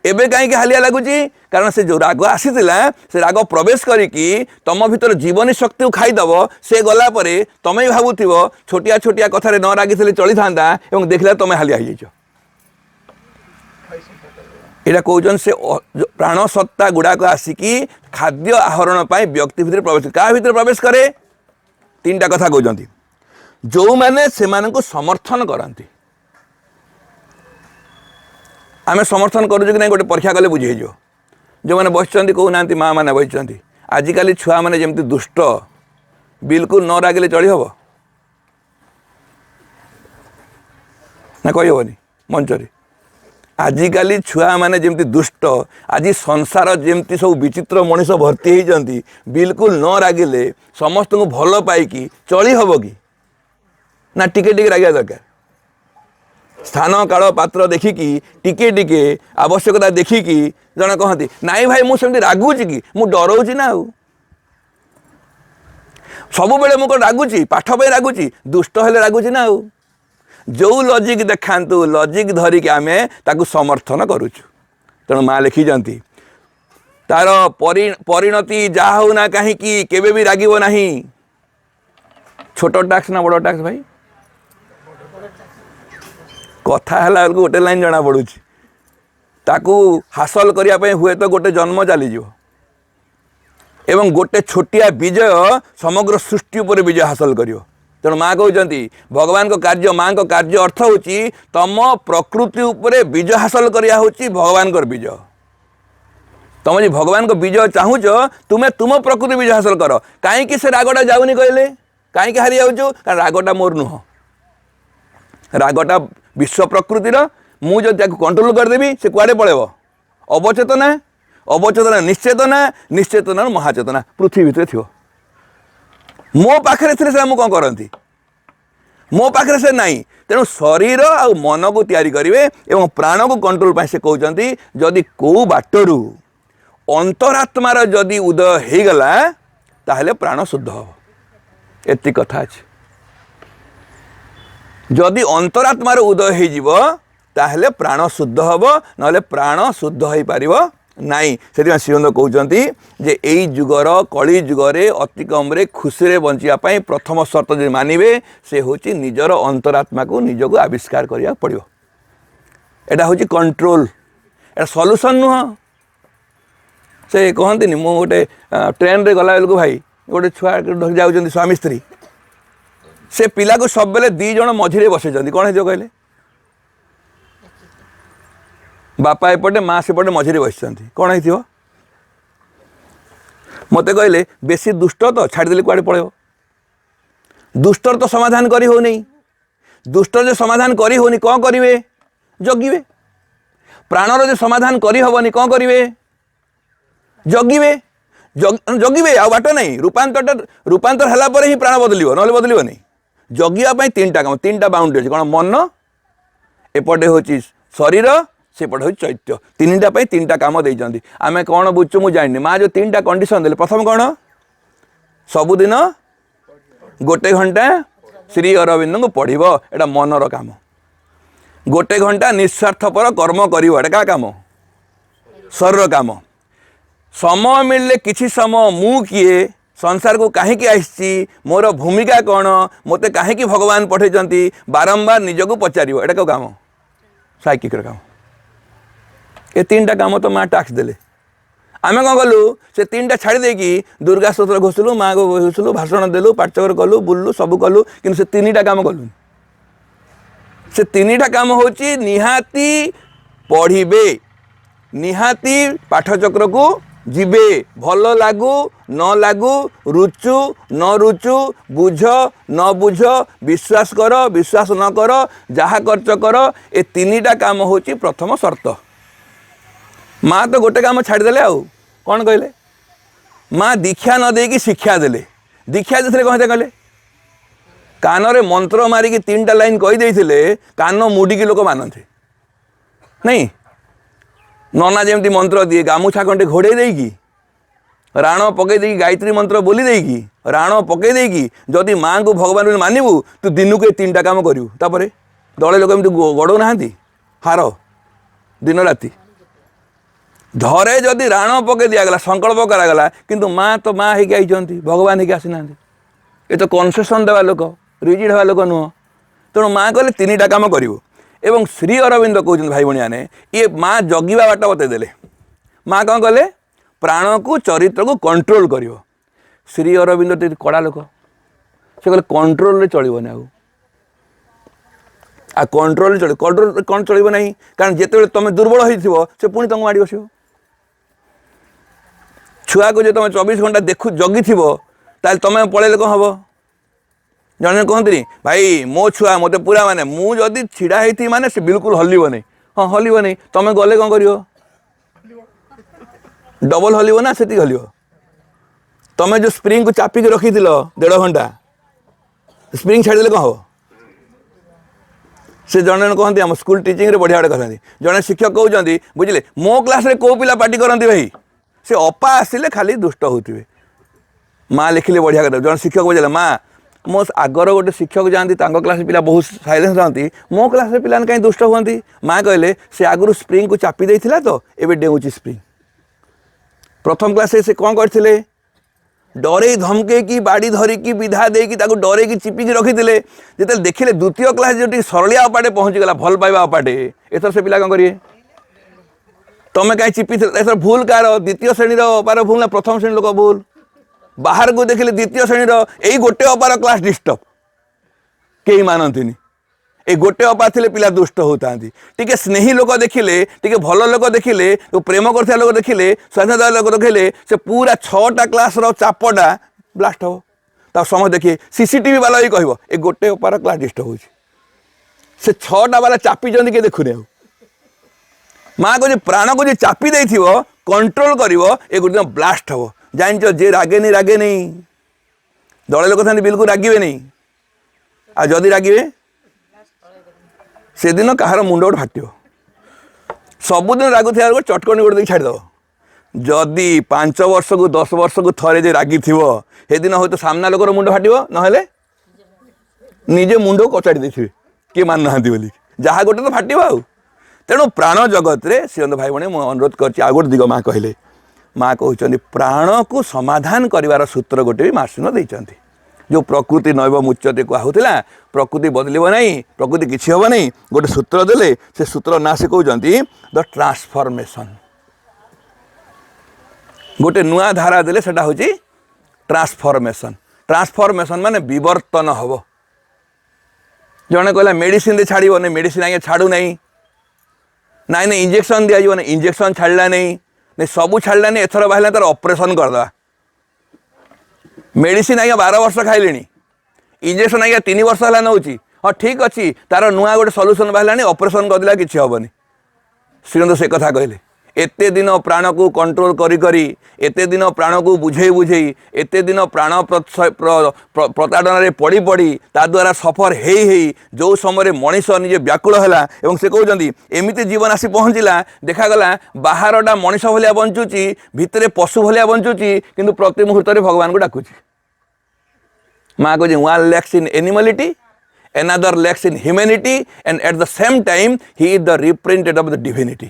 एबे कहीं हालिया लगुच कारण से जो राग आसी से राग प्रवेश करिकी तुम भीतर जीवनी शक्ति को खाईदब से गला परे तमें भावुव छोटिया छोटिया कथार न रागी चली था और देखला तुम हालिया हो यहाँ कौन से प्राण सत्ता गुड़ाक आसिकी खाद्य आहरण पर व्यक्ति भितर प्रवेश क्या भितर प्रवेश करे 3टा कथा कहते जो मैंने से समर्थन करती आम समर्थन करूँ कि नहीं गोटे परीक्षा कले बुझे जो मैंने बस कहना माँ मैंने बस आजिकल छुआ मैंने जमी दुष्ट बिल्कुल न रागिले चली हम ना कहबनी मंचरे आजिकाली छुआ मैंने जमी दुष्ट आज संसार जमती सब विचित्र मनीष भर्ती होती बिल्कुल न रागिले समस्त को भल पाई चली हम कि ना टिके टिके रागिया दरकार स्थान काल पात्र देखिकी टिके टिके आवश्यकता देखिकी जड़े कहती नाई भाई मुझे रागुची कि मुझे डराऊँ ना सब बेले मुझे रागुची पाठ पे रागुची दुष्ट हेले रागुची ना जो लजिक देखातु लजिक धरिकी आम ताकू समर्थन करुचु तेणु माँ लिखी तार परिणति जहाँ होना कहीं केबे भी रागिबो नहीं छोट टैक्स ना बड़ टैक्स भाई कथा है गोटे लाइन जना पड़ू ताकू हासिल करने हुए तो गोटे जन्म चलीज एवं गोटे छोटिया विजय समग्र सृष्टि उपर विजय हासिल करियो तेणु माँ कहते भगवान को कार्य माँ को कार्य अर्थ होची तम प्रकृति उपरे विजय हासिल करिया होची भगवान को विजय तुम जो भगवान को विजय चाहूच तुम्हें तुम प्रकृति विजय हासिल कर कहीं से रागटा जाऊनी कहले कहीं हारी जाऊँ कारण रागटा मोर नुह रागटा विश्व प्रकृतिर मुझे कंट्रोल करदेवी से कुआड़े पड़ेब अवचेतना अवचेतना निश्चेतना निश्चेतनार महाचेतना पृथ्वी भितर थी मो पाखे थे कौन करती मो पाखे से नाई तेणु शरीर आ मन को तैयारी करेंगे और प्राण को कंट्रोल पाई से कहते जदि कौ बाटरू अंतरात्मार जदि उदय हो गला ताहले प्राण शुद्ध हम एति कथा अच्छे जदि अंतरात्मार उदय हो ताहले प्राण शुद्ध हम ना प्राण शुद्ध हो पार नाई से श्रीमंत कहते जे यही जुगर कली जुगरे अति कम खुशी बचापी प्रथम शर्त जो मानवे से हूँ निजर अंतरात्मा को निजक आविष्कार करा पड़ो यहाँ हूँ कंट्रोल एटा सल्यूशन नुह से कहते मु गोटे ट्रेन रे गला बेलू भाई गोटे छुआ जाऊँ स्वामी स्त्री से पिला को सब बेले दी जन मझे बसई कौन है कहले बापा एपटे माँ सेपटे मझे बस कौन है मत कहले बेसी दुष्ट तो छाड़देली कुआड़े पड़े दुष्टर तो समाधान करी हो नहीं दुष्टर जो समाधान करी होनी कौन करेंगे जगिवे प्राणर जो समाधान करी हबनी कौन करेंगे जगिवे जगिवे आ बाट नहीं रूपांतर है ही प्राण बदलियो ना बदलियो नहीं जगिया तीन टा काम तीन टा बाउंड्री अच्छे कौन मन एपटे हूँ शरीर सेपटे हूँ चैत्य तीन टा तीन टा काम देते आम कौन बुझु मुझे जानी माँ जो तीन टा कंडीशन देले प्रथम कौन सबुदिन गोटे घंटा श्री अरविंद को पढ़ एटा मनर काम गोटे घंटा निस्वार्थपर कर्म कर काम शरीर काम समय मिलले किसी समय मु किए संसार को कहीं आसी मोर भूमिका कौन मत कहीं भगवान पठे बारंबार निजक पचार एटा क्यों काम साइकिक काम ये तीन टा काम तो माँ टैक्स देले आम कौन कलु से तीन टा छाड़ी देकी दुर्गा स्तोत्र घोषलु माँ को घोषलु भाषण देलु पाठचक्र कलु बुल्लु सब कलु कि से तीन टा काम कलु से तीन टा काम हूँ निहाती पढ़े निहाती पाठचक्र को जीवे भल लागू न लागू रुचु न रुचु बुझ न बुझ विश्वास कर विश्वास न कर जहाँ खर्च कर ए तीन टा काम हूँ प्रथम शर्त माँ तो गोटे काम छाड़देले आउ कौन कहले माँ दीक्षा न देकी शिक्षा देले दीक्षा देते कहते कहले कान रे मंत्र मारिकी तीन टा लाइन कहीदे कान मुड़िकी लोक मानते नहीं नना जमी मंत्र दिए गामुछा कंटे घोड़े देकी राण पकई देकी गायत्री मंत्र बोली देकी राण पकई देकी जदि माँ को भगवान मानबू तू दिन को तीन टा काम करू तापर दले लोक एमती गड़ौ ना हार दिन राति धरे जदि राण पकई दिगला संकल्प करागला किंतु माँ तो माँ होगी आई भगवान होगी आसी ना ये तो कनसेसन देवा लोक रिजिड हवा लोक नुह तेणु माँ कहले तीन टा काम करू एवं श्री अरविंद कहते भाई भाई मैंने ये माँ जगिवा बाट बतईदेले माँ कौन कले प्राण को चरित्र को कंट्रोल कर श्री अरविंद कड़ा लोक से कहले कंट्रोल चलना आ कंट्रोल चल कंट्रोल कौन चलो ना कारण जिते तुम दुर्बल हो पुणी तुमको माड़ी बस छुआ को जो तुम 24 घंटा देखु जगी तुम पलैले कौन हम जन कहते भाई मो छुआ मत पूरा माने मुझे छिड़ा होती माने से बिल्कुल हल्व नहीं। हाँ हल्व नहीं तुम गले कौन कर डबल हल्व ना से हल्व तुम जो स्प्रिंग को चापिक रखी 1.5 घंटा स्प्रिंग छाड़देले कौन हम से जन कहते आम स्कूल टीचिंग रे बढ़िया कहते जड़े शिक्षक कहते बुझे मो क्लास रे को पिला पार्टी करती भाई से अपा आसिले खाली दुष्ट होते माँ लिखिले बढ़िया कथा जन शिक्षक बुझे माँ मो आगर गोटे शिक्षक जाती क्लास पिला बहुत साइलेंस रहती मो क्लास पिला कहीं दुष्ट हुआ माँ कहले से आगु स्प्रिंग को चापी देता तो ये डेऊँची स्प्रिंग प्रथम क्लास से कौन करते डरे धमके की बाड़ी धरिकी विधा देकी डरे की चिपिकी रखी जो देखिले द्वितीय क्लास जो सरलिया अपाटे पहुँचीगला भल पाइबा अपाटे एथर से पिला कौन करिए तुम कहीं चिपी एथर भूल कार द्वितीय श्रेणी अपार भूल ना प्रथम श्रेणी लोक भूल बाहर को देखिले द्वितीय श्रेणी यही गोटे अपार क्लास डिस्टर्ब कहीं मानती ए गोटे अपा थे पिला दुष्ट होता टी स्नेही लोक देखिले टी भल लोक देखिले प्रेम कर लोक देखिले स्वाधीनता लोक देखिले से पूरा 6टा क्लास चापटा ब्लास्ट हो समय देखिए सीसीटीवी वाला ही कह ए गोटे अपार क्लास डिस्टर्ब हो से 6टा वाला चापी किए देखुने माँ को प्राण को चापी दे कंट्रोल कर ए गोटे ब्लास्ट हम जान जे रागे नहीं दल लोक था बिल्कुल रागे नहीं आ जदि रागे से दिन कहार मुंड गोटे फाट सबुदिन रागुथिया चटकनी गोटे छाड़देव जदि 5 वर्ष को 10 वर्ष को थे जे रागी से दिन हूँ तो सामना लोकर मुंड फाट ना निजे मुंड कचाड़ी देखे किए मान ना बोली जहाँ गोटे तो फाट आउ तेणु प्राण जगत रे श्रीमंत भाई भाई मुझे अनुरोध कर गोटे दिग माँ कहले माँ कहते प्राण को समाधान कर सूत्र गोटे भी मार्सिन देते जो प्रकृति नैव मुच्यते कहूला प्रकृति बदलिब नहीं प्रकृति किसी हम नहीं गोटे सूत्र देले से सूत्र ना से कहते द ट्रांसफॉर्मेशन गोटे नुआ धारा देले सेटा हूँ ट्रांसफॉर्मेशन ट्रांसफॉर्मेशन माने विवर्तन हम जड़े कहला मेडिसिन छाड़ो नहीं मेडिसिन आगे छाड़ू नहीं नाई नहीं इंजेक्शन दिज्व ना इंजेक्शन छाड़ा नहीं नहीं सबू छाड़ा नहीं एथर बाहर तार ऑपरेशन करदे मेडिसिन आज्ञा 12 वर्ष खाइले इंजेक्शन आज्ञा 3 वर्ष है नौ हाँ ठीक अच्छे तार नुआ गोटे सल्यूशन बाहर ऑपरेशन करदेला किसी हेनी श्रीमंत से कथा कहले एते दिन प्राण को कंट्रोल करी एते दिन प्राण को बुझे एते दिन प्राण प्रताड़न रे पड़ी पड़ी ता द्वारा सफर हे जो समय मनीष निजे व्याकुल है से कहते एमती जीवन आसी पहुँचला देखागला बाहरटा मनीष भाया बंचुची भितर पशु भाया बंचुची किंतु प्रति मुहूर्त भगवान को डाकुची माँ कहे one lakhs in एनिमलिटी another lacks in humanity and at the same time he is the representative of the divinity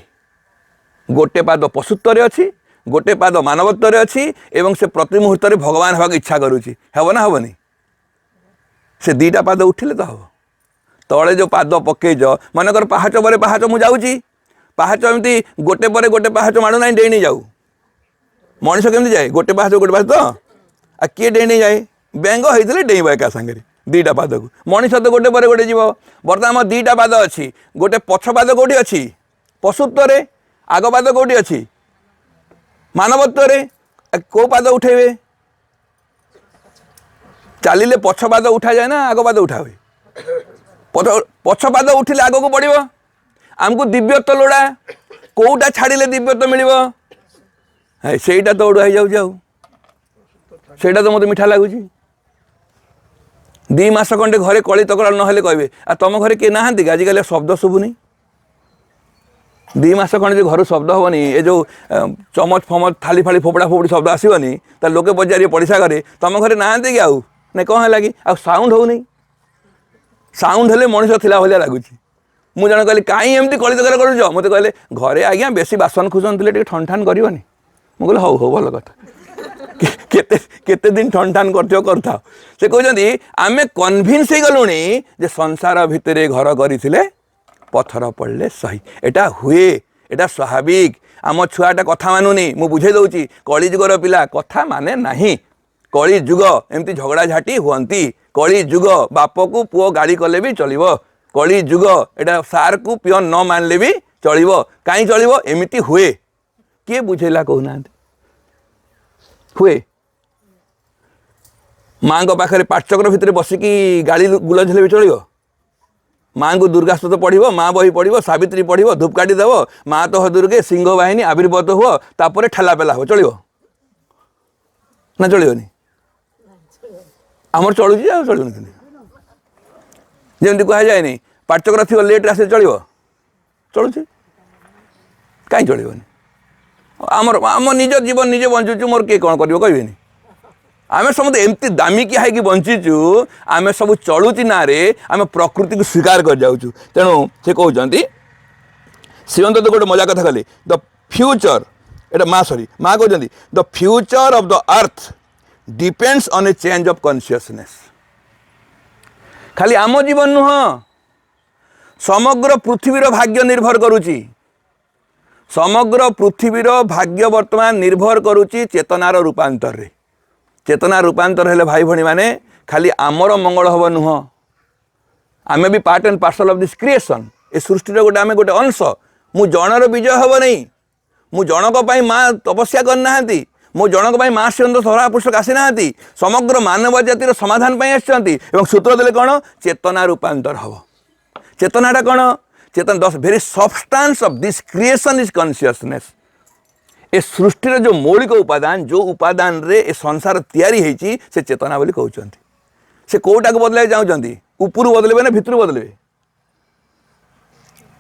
गोटे पाद पशुत्व अच्छी गोटे पाद मानवत्व अच्छी एवं से प्रति मुहूर्त भगवान हवा इच्छा करुच्ची हे ना हेनी से 2टा पाद उठिले तो हम तले जो पाद पकईज मनकर पाहाच पर पाहाच मुझे पाहाच एमती गोटे पर गोटे पाहाच माड़ू ना डेणी जाऊ मनीष केमती जाए गोटे पाहाच तो आ किए डेणी जाए बेंग होते डेब एका सागर 2टा पाद को मनीष तो गोटे पर गोटे जीव बर्तमान 2टा पाद अच्छी गोटे पछ पाद कौटी अच्छी पशुत्व आग पाद कौटी अच्छी मानवत्व को पाद उठेबे चलिले पछ पाद उठा जाए ना आग पाद उठा हुए पछ पाद उठिले आग को बढ़ आमको दिव्यत्व लोड़ा कोटा छाड़िले दिव्यत्व मिल सेटा तो उड़ा जाऊ सेटा तो मत मिठा लगुच 2 मास खंडे घरे कली तकरार ना कहे आ तुम घरे किए ना कि आजिकल शब्द शुभुनी 2 मास खंडे जो घर शब्द हेनी ये जो चमच फमच थाली फाली फोपड़ा फोपड़ी शब्द आसोनी तो लोके पचारे पड़िशा घरे तुम घरे ना कि आउ ना कौन है कि साउंड हो नहीं साउंड हेले मनीष थिला भाया लगुच मुझे जन कहली कहीं एमती कली तकरार कर मत कहले घरे आज्ञा बेसी बासन खुसन थे ठन ठान करनी मुझे हौ हौ भल कथा केते दिन ठन ठान करता से कहते आम कन्भिन्स हो गलुणी जे संसार भितर घर करते पत्थर पड़े सही एटा हुए एटा स्वाभाविक आम छुआटा कथा मानुनी मु बुझे दौची कली जुगर पिला कथा माने नहीं कली जुग एमती झगड़ा झाटी हुअंती कली जुग बाप को पुओ गाड़ी कले भी चलिबो कली जुग एटा सार को पियन न मानले भी चलिबो काई चलिबो एमिति हुए किए बुझेला कहना हुए माँ पाखे पाठचक्र भितर बसिकी गाड़ी गुलज भी चलो। माँ को दुर्गा स्तोत्र पढ़ो, माँ बही पढ़ो, सावित्री पढ़ो, धूपकाठी देव, माँ तो दुर्गे सिंह बाहिनी आविर्भूत हुआ, तापर ठेला पेला हो चलो ना चलोनी आमर चलुची चलुनि जमी कह जाए पाठचक्र थी लेट आसे चलो चलुची कहीं चलोनी आमर आम निज जीवन निजे बंचुचु मोर किए कौन कर कहबेनि आम समझे एमती दामिकिया है कि बंचीचु आम सब चलुची ना आम प्रकृति को स्वीकार कर जाऊँ। तेणु से कहते श्रीमंत तो गोटे मजा कथा कहले द फ्यूचर एटा माँ सॉरी माँ कहते the future of the earth depends on A change of consciousness. खाली आम जीवन नुह समग्र पृथ्वीर भाग्य निर्भर करुची। समग्र पृथ्वीर भाग्य वर्तमान निर्भर करुची चेतनार रूपांतर रे। चेतना रूपांतर हेले भाई भणी माने खाली आमर मंगल हब नुह आमे भी part and parcel of this creation. ए सृष्टि गोटे आमे गोटे अंश। मु जनर विजय हब नहीं। मु जनक पाई माँ तपस्या करना मो जनक पाई माँ श्रीअंत धरा पुस्तक आसी ना समग्र मानव जातिर समाधान पाई आछंती एवं सूत्र देले कौन चेतना रूपांतर हब। चेतनाटा कौन चेतन the very substance of this creation is consciousness. ए सृष्टि जो मौलिक उपादान जो उपादान रे ए संसार तैयारी होती से चेतना बोली कहते। से कौटा को बदल चाहते उपरू बदलबे ना भितर बदलबे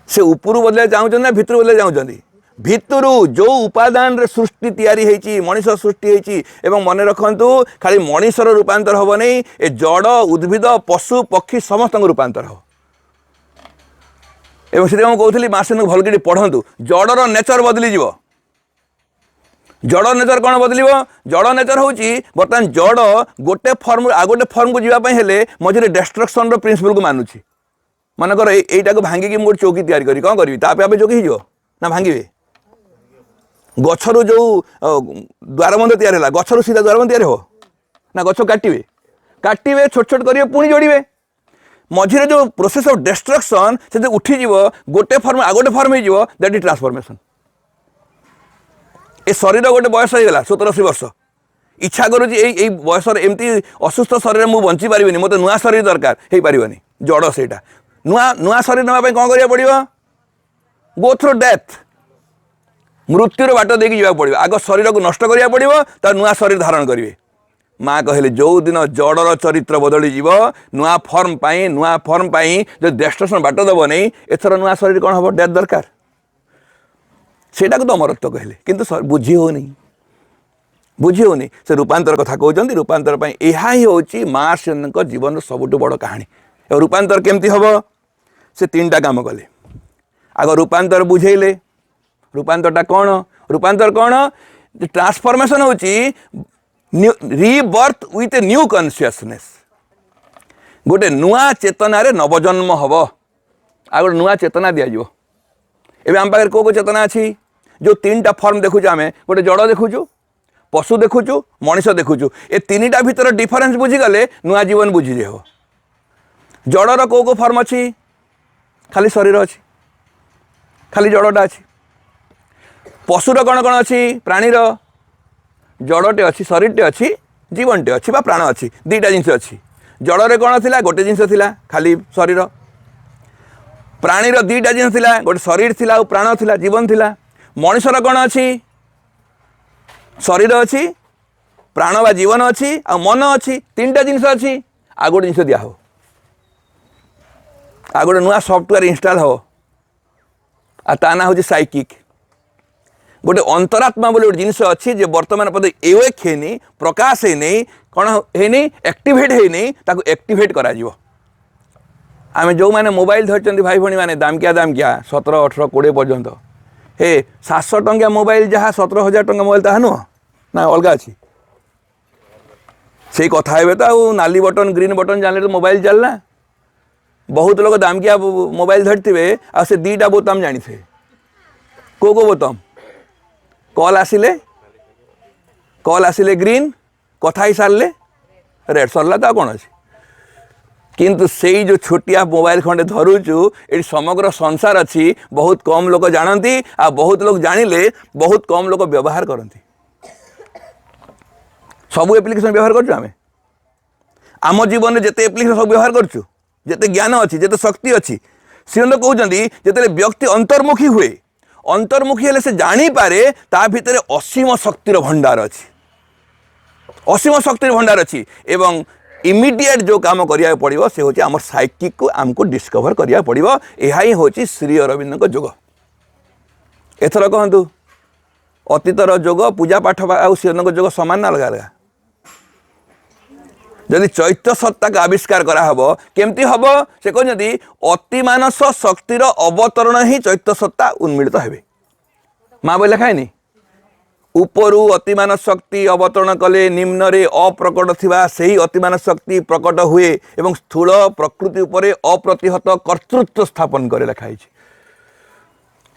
से उपरू बदल चाहते ना भितर बदल चाहते भितरु जो उपादान रे सृष्टि तैयारी होती मनीष सृष्टि होती एवं मन रखु खाली मनीषर रूपांतर हम नहीं ए जड़ उद्भिद पशु पक्षी समस्त रूपांतर हम। एवं से कहूली मासे भलकि पढ़ु जड़र नेचर बदली जड़ नेचर कौन बदल जड़ नेचर हूँ बर्तमान जड़ गोटे फर्म आ गोटे फर्म को जीवाई हेले मझे डिस्ट्रक्शन रो प्रिंसिपल को मानुची। मनकर यहीटा को भांगिकी गोटे चौकी तैयारी करी कौन करी तापे चौकी हो ना भांगे गचर जो द्वारबंध तैयारी है गचर सीधा द्वारबंध तैयारी हो ना गच काटे काटे छोट छोट करेंगे पुणी जोड़े मझे जो प्रोसेस ऑफ डिस्ट्रक्शन से उठीज गोटे फर्म आ गोटे फर्म हो दैट इज ट्रांसफॉर्मेशन। ए शरीर गोटे बयस होगा 70-80 वर्ष इच्छा करुच्ची बयस एमती असुस्थ शरीर मुझे बंची पारि मत नुआ शरीर दरकार हो पारनि जड़ से नुआ नुआ शरीर नापी कौन करा पड़ो गो थ्रू डेथ मृत्युर बाट देकी जावाक पड़ो आग शरीर को नष्ट करा पड़ो तो नुआ शरीर धारण करेंगे। माँ कहले जो दिन जड़र चरित्र बदली जीव नुआ फर्म जो डिस्ट्रक्शन बाट दब नहीं एथर नुआ शरीर कौन हम डेथ दरकार सेटा को तो अमरत्व कहले किंतु बुझी होनी से रूपांतर कथा कहते रूपांतर यह ही हूँ माँ श्रीअंत जीवन सबुठ बड़ कहानी। और रूपांतर केमती हम से 3टा काम कले आग रूपांतर बुझेले रूपांतरटा कौन ट्रांसफॉर्मेशन हूँ rebirth with a new consciousness गोटे नुआ चेतना रे नवजन्म हम आ गए नुआ चेतना दिज्व। एवं आम पाखे को चेतना अच्छी जो 3टा फॉर्म देखुଛୁ आम गोटे जड़ देखुଛୁ पशु देखुଛୁ मनीष देखुଛୁ ए 3टा भितर डिफरेन्स बुझीगले नुआ जीवन बुझीजे हो। जड़र को फॉर्म अच्छी खाली शरीर अच्छी खाली जड़टा अच्छी पशुर कौन कौन अच्छी प्राणीर जड़टे अच्छी शरीरटे अच्छी जीवनटे अच्छी बा प्राण अच्छी 2टा जिनस अच्छी जड़े कौन थिला गोटे जिनस थिला खाली शरीर प्राणीर 2टा जिनस थिला गोटे शरीर थिला प्राण थिला जीवन थिला मनीषर कौन अच्छी शरीर अच्छी प्राण बा जीवन अच्छी आ मन अच्छी 3टा जिनस अच्छी आ गोटे जिनस दिया हो आ गोटे नुआ सॉफ्टवेयर इंस्टॉल हो आ ता ना हूँ साइकिक गोटे अंतरात्मा बोले गोटे जिनस अच्छी जे वर्तमान पद एवेक है प्रकाश है कौन है एक्टिवेट है एक्टिवेट करा आम जो मैंने मोबाइल धरते भाई भणी मैंने दामकिया 17, 18, 20 पर्यंत हे 700 टंकिया मोबाइल जहाँ 17,000 टंका मोबाइल ताहा नुह ना अलग अच्छी से कथा हे तो नाली बटन ग्रीन बटन जान तो मोबाइल चलना बहुत लोग दामकिया मोबाइल धरते आ से 2टा बोताम जानी थे को बोताम कॉल आसिले ग्रीन कथा ही सारे रेड सरला तो कौन अच्छी किंतु से जो छोटिया मोबाइल खंडे धरुचु ये समग्र संसार अच्छी बहुत कम लोग जानती आ बहुत लोग जानिले बहुत कम लोग व्यवहार करती। सबू एप्लिकेशन व्यवहार कर आम जीवन में जिते एप्लिकेशन सब व्यवहार करुँ जिते ज्ञान अच्छी जिते शक्ति अच्छी श्रीअरविंद कहते जिते व्यक्ति अंतर्मुखी हुए अंतर्मुखी हेले से जानीपे ता भितर असीम शक्तिर भंडार अच्छी असीम शक्तिर भंडार अच्छी एवं इमिडिएट जो काम करिया पड़ो से हूँ आम साइकिक को आमको डिस्कवर करिया पड़ो यह ही हूँ श्री अरविंद जोग। एथर कहतु अतीतर जोग पूजा पाठ श्री अरविंद जोग सामान ना अलग अलग जदि चैत्य सत्ता का आविष्कार कराहब केमती हम से कहते अतिमानस शक्तिर अवतरण ही चैत्य सत्ता उन्मीलित हेबे माँ बोले खाएनी उपरु अतिमान शक्ति अवतरण कले निम्न रे अप्रकट थिबा सेही अतिमान शक्ति प्रकट हुए एवं स्थूल प्रकृति उपरे अप्रतिहत कर्तृत्व स्थापन करे लिखाई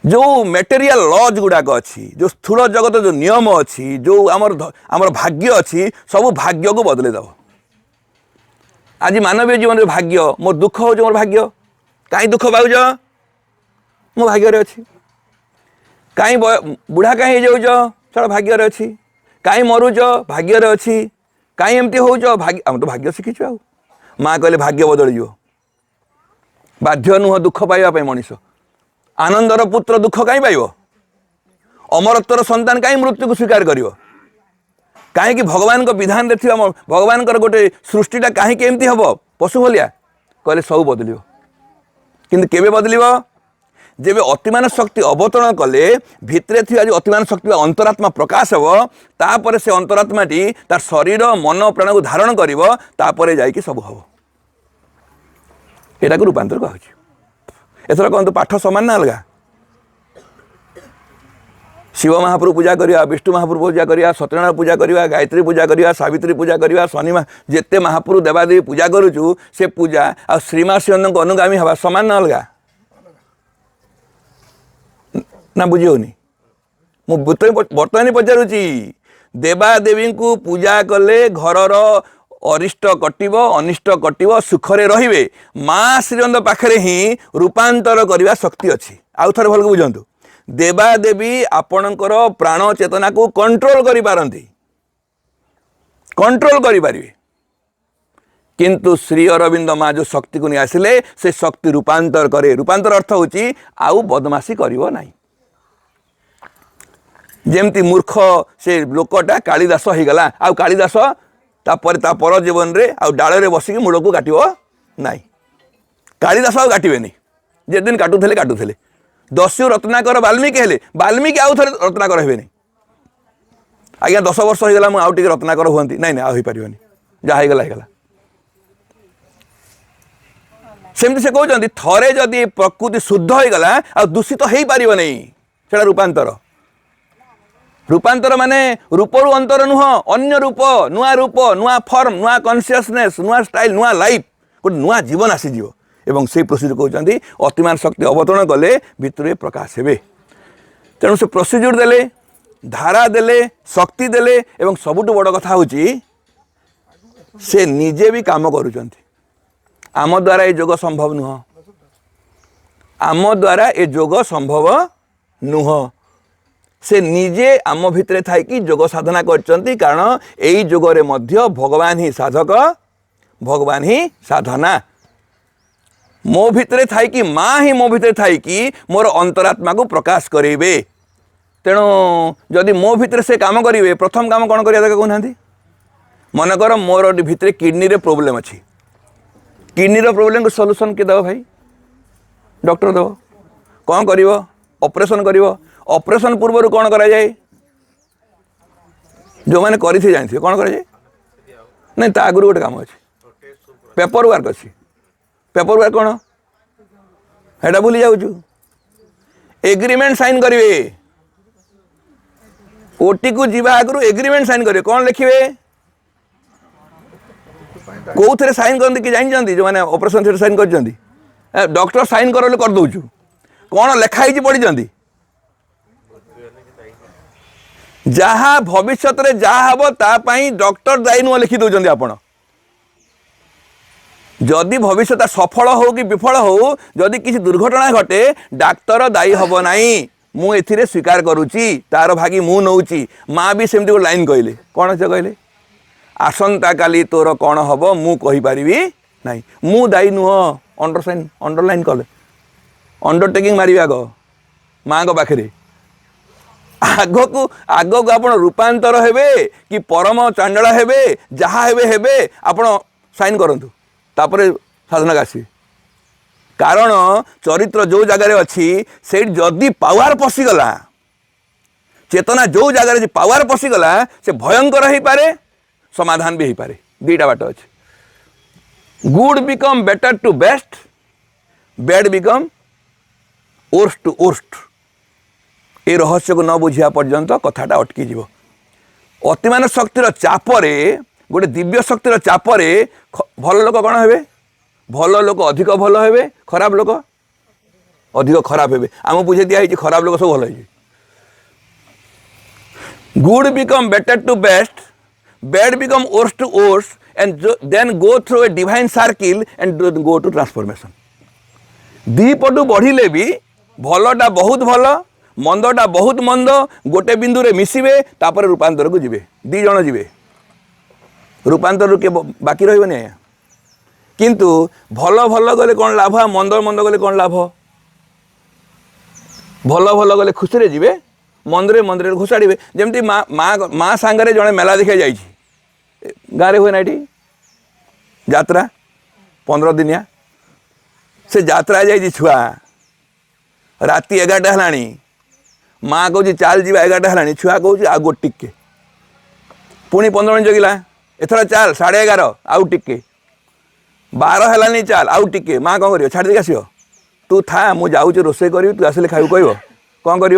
जो मेटेरियल लॉज गुड़ाक अच्छी जो स्थूल जगत जो नियम अच्छी जो आमर भाग्य अच्छी सब भाग्य को बदले दब आज मानवीय जीवन भाग्य मोर दुख हो मोर भाग्य कहीं दुख पाऊज मो भाग्य अच्छी कहीं बुढ़ा कहीं जाऊज सारा भाग्य अच्छी कहीं मरुच भाग्य अच्छी कहीं एमती हो भाग्य आम तो भाग्य शिखीचु आ माँ कहले भाग्य बदल जाओ बाध्य नुह दुख पाइबा मनीष आनंदर पुत्र दुख कहीं पाइब अमरत्वर संतान कहीं मृत्यु को स्वीकार करिवो कहीं भगवान को विधान देखिए भगवान गोटे सृष्टिटा कहीं एमती हम पशु भलिया कहले सब बदल किंतु केबे बदलिव जेबे अतिमान शक्ति अवतरण कले भितरे थी जो अतिमान शक्ति अंतरात्मा प्रकाश हो तापर से अंतरात्माटी तार शरीर मन प्राण को धारण करिवो तापर जाइकी सब हम एटा को रूपांतर कहूँ एथर कहतु पाठ समान ना अलग शिव महाप्रभु पूजा करिया विष्णु महाप्रभु पूजा करिया सत्यनारायण पूजा करिया गायत्री पूजा करिया सावित्री पूजा करिया शनि जेते महाप्रभु देवादेवी पूजा करुचु से पूजा आ श्रीमा श्रीअरविंद को अनुगामी हवा समान ना अलग ना बुझी होनी बर्तमान पचारुची देवादेवी को पूजा कले घरर अरिष्ट कटिब अनिष्ट कटिब सुखरे रहिबे माँ श्रीअरविंद पाखरे ही रूपांतर करने शक्ति अच्छी आउ थे भल बुझंतु देवादेवी आपणकर प्राण चेतना को कंट्रोल करि पारंती कंट्रोल करि पारिबे किंतु श्री अरविंद माँ जो शक्ति को नहीं आसिले से शक्ति रूपांतर करे रूपांतर अर्थ होची आउ बदमाशी करिवो नाही जेमती मूर्ख से लोकटा कालिदास हो गला आउ कालिदास ता पर जीवन रे आउ डाल रे बसिकी मूल को काटिबो नाही कालिदास आउ काटिबेनी जे दिन काटुथले दस्यु रत्नाकर वाल्मीकि हेले वाल्मीकि आउ थे रत्नाकर हेबे नहीं आज्ञा 10 वर्ष हो गला आउ टिके रत्नाकर हुअंती नहीं आ पारिबनी जहाँ होगला सेमती से कहते थरे जदि प्रकृति शुद्ध हो गला आ दूषित हो पारिब नहीं सेटा रूपांतर रूपांतर माने रूपरु अंतर नुह अन्य रूप नुआ फॉर्म नुआ कॉन्शियसनेस नुआ स्टाइल नुआ लाइफ गोटे नुआ जीवन आसीଯିव एवं से प्रोसीजर कहते अतिमान शक्ति अवतरण कले भितर प्रकाश हे तेणु से प्रोसीजर देले धारा देले शक्ति देले एवं सबुठ बड़ कथा होची से निजे भी काम करुचंती आम द्वारा ये जोग संभव नुह आम द्वारा ये जोग संभव नुह से निजे आम भितरे थाई कि जोग साधना करचंती कारण एई जोगरे मध्य भगवान ही साधक भगवान ही साधना मो भितरे थाई कि माँ ही मो भितरे थाई कि मोर अंतरात्मा को प्रकाश करेबे तेणु जदि मो भितरे से काम करेंगे प्रथम काम कौन करिया कहना मनकर मोर भितरे किडनी रे प्रॉब्लम अच्छी किडनी रो प्रॉब्लम को सॉल्यूशन के दब भाई डॉक्टर दब कौन कर ऑपरेशन कर ऑपरेशन पूर्व कौन करा जाए जो मैंने करी जानी कौन करा जाए नहीं ता आगु गोटे काम अच्छे पेपर वर्क अच्छी पेपर वर्क कौन हेटा भूली जाऊँ एग्रीमेंट साइन करेंगे ओटी को जीवा आगु एग्रीमेंट साइन करेंगे कौन लिखे कौ थे साइन करते कि जानते जो मैंने ऑपरेशन साइन कर डॉक्टर साइन कर दौचु कौन लिखाई पढ़ी जहाँ भविष्य में जहाँ हम तापाई डॉक्टर दायी नुह लिखि दौरान आपण जदि भविष्य सफल हो कि विफल हो जदि किसी दुर्घटना घटे डाक्तर दायी हम नाई मु एथिरे स्वीकार करुच्ची तार भागी मु नौची माँ भी सेमती गोटे लाइन कहले कौन से कहले आसंता काली तोर कौन हम मु कहीपरि ना मु दायी नुह अंडरलाइन कले अंडरटेकिंग मारे आग माँ पाखे आग को आप रूपांतर हेबे कि परम चांडला हेबे जहाँ हेबे आप साइन करूँ तापर साधना आसवे कारण चरित्र जो जगार अच्छी से जदि पावर पशिगला चेतना जो जगार पावर पशिगला से भयंकर हो पारे समाधान भी हो पारे दुईटा बाट अच्छे good become better to best bad become worst to worst ये रहस्य को न बुझा पर्यंत कथाटा अटकी जीव अतिमान शक्तिर चापरे गोटे दिव्य शक्तिर चापरे भल लोक कौन हे भल लोक अधिक भल हे खराब लोक अधिक खराब हे आम बुझे दिखाई खराब लोक सब भल हो good become better to best bad become worst to worst and then go through a divine circle and go to transformation दी पटू बढ़िले भी भलटा बहुत भल मंदटा बहुत मंद गोटे बिंदु रे मिसिबे तापर रूपांतर को जिबे दी जण जिबे रूपांतर के बाकी रहिबनी आया किंतु भल भल गले कौन लाभ मंद मंद गले कौन लाभ भल भल गले खुशी रे जिबे मंदरे मंदरे घोषाड़े जमती माँ सांगरे जड़े मेला देखा जा गाँव हुए ना यात्रा 15 दिनिया से यात्रा जा छुआ राति 11टा है माँ कह चाल जी 11टा है छुआ कह आ गो टिके पुणी 15 मिनट जगिला एथर चाल 11:30 आउ टिके 12 है चाल आउ टिके माँ कौन कर छाड़ देख आस तू था मुझे जाऊँ रोषे करी तू आसिले खाऊ कह कौन कर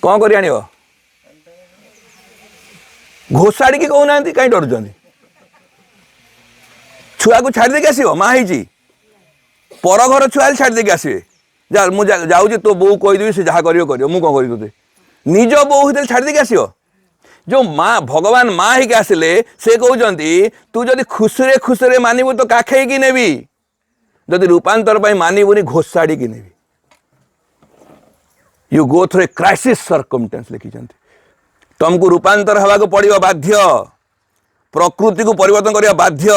कौन कर आण घोषाड़ी की कहूना कहीं डरुंच छुआ को छाड़ देके आसो माँ ही पर घर छुआ छाड़ देके आसवे जा मुझे जाऊँ तो बो कहीदेवी से जहाँ कर मुझे कौन करी तुझे निज बो होते छाड़ देके आसो जो माँ भगवान माँ ही आसिले से कहते तू जदि खुशी मानबू तो काखे की नेबी जदि रूपांतर मानबुनी घोषाड़ी की नेबी you go through a crisis circumstance लिखी तुमको रूपांतर हवा को पड़ो बाध्य प्रकृति को परिवर्तन करने बाध्य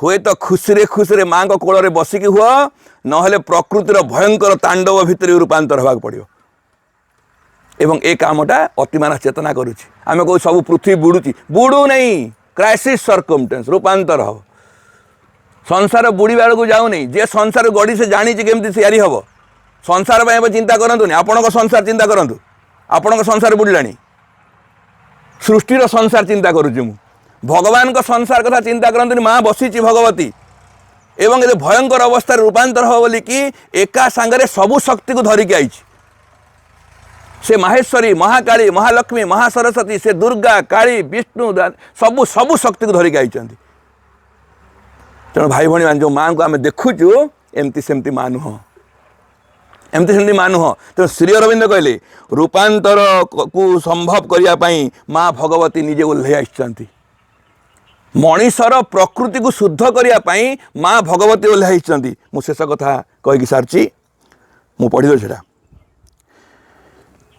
हुए तो खुशी माँ को कोल बसिकी हुआ नहले प्रकृतिर भयंकर तांडव भितर रूपांतर हवा पड़ो एवं ए कामटा अतिमान चेतना करुच्ची आम कौ सब पृथ्वी बुड़ुची बुड़ू नहीं क्राइसिस सर्कमस्टेंस रूपांतर हम संसार बुड़ीबार को जाऊनी जे संसार गढ़ी से जानी केमती तैयारी हम संसार पर चिंता करतुनि आपण संसार चिंता करतु आपण संसार बुड़ला सृष्टिर संसार चिंता करुच्ची मु भगवान को संसार कथा चिंता करतुनि माँ बसी भगवती एवं ये भयंकर अवस्था रूपांतर हो बोली कि एका सांगरे सबु शक्ति को धरिकी आई से माहेश्वरी महाकाली महालक्ष्मी महासरस्वती से दुर्गा काली विष्णु सबु सबु शक्ति को धरिकी आई तेणु भाई भाई मान जो माँ को आम देखुचु एमती सेमती माँ नुह एमती सेमती माँ नुह तेणु श्री अरविंद कहले रूपांतर को संभव करने माँ भगवती निजे ओह्लई आसती मनीषर प्रकृति को शुद्ध करने माँ भगवती ओह्लई आसती मु शेष कथा कहीकि सारी मु पढ़ी दे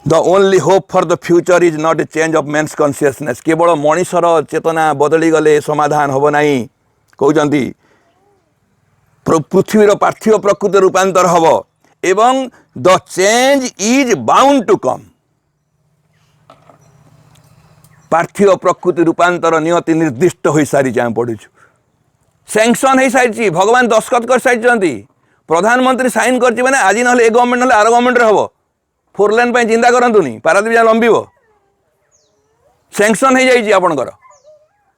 the only hope for the future is not a change of men's consciousness केवल मनीषर चेतना बदली गले समाधान हम ना कहते पृथ्वीर पार्थिव प्रकृति रूपांतर हम एवं the change is bound to come पार्थिव प्रकृति रूपांतर नियति निर्दिष्ट हो सारी आम पढ़ु सैंक्शन हो सारी भगवान दस्खत कर सारी प्रधानमंत्री साइन कर आज ना ए गवर्नमेंट ना आर गवर्नमेंट हम 4 लेन पर चिंता करतुनि पारादीप जहाँ लंबिब सैंक्शन हो जाइए आपणकर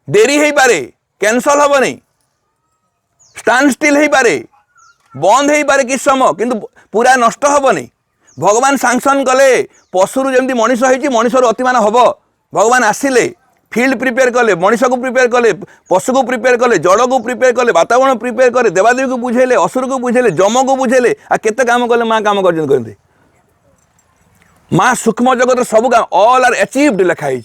डेरी हो पारे कैंसल हम नहीं स्टैंड स्टिल हो पारे बंद हो पारे किस समय किंतु पूरा नष्ट हम नहीं भगवान सैंक्शन कले पशुरु जमी मनीष हो मनीषर अतिमान हम भगवान आसिले फील्ड प्रिपेयर कले मनीष को प्रिपेयर कले पशु को प्रिपेयर कले जड़ को प्रिपेयर कले वातावरण प्रिपेयर कले देवादेवी को बुझेले असुर को बुझेले जम को बुझेले आ केते काम कले माँ काम करते माँ सूक्ष्म जगत सब काम ऑल आर अचीव्ड लिखाई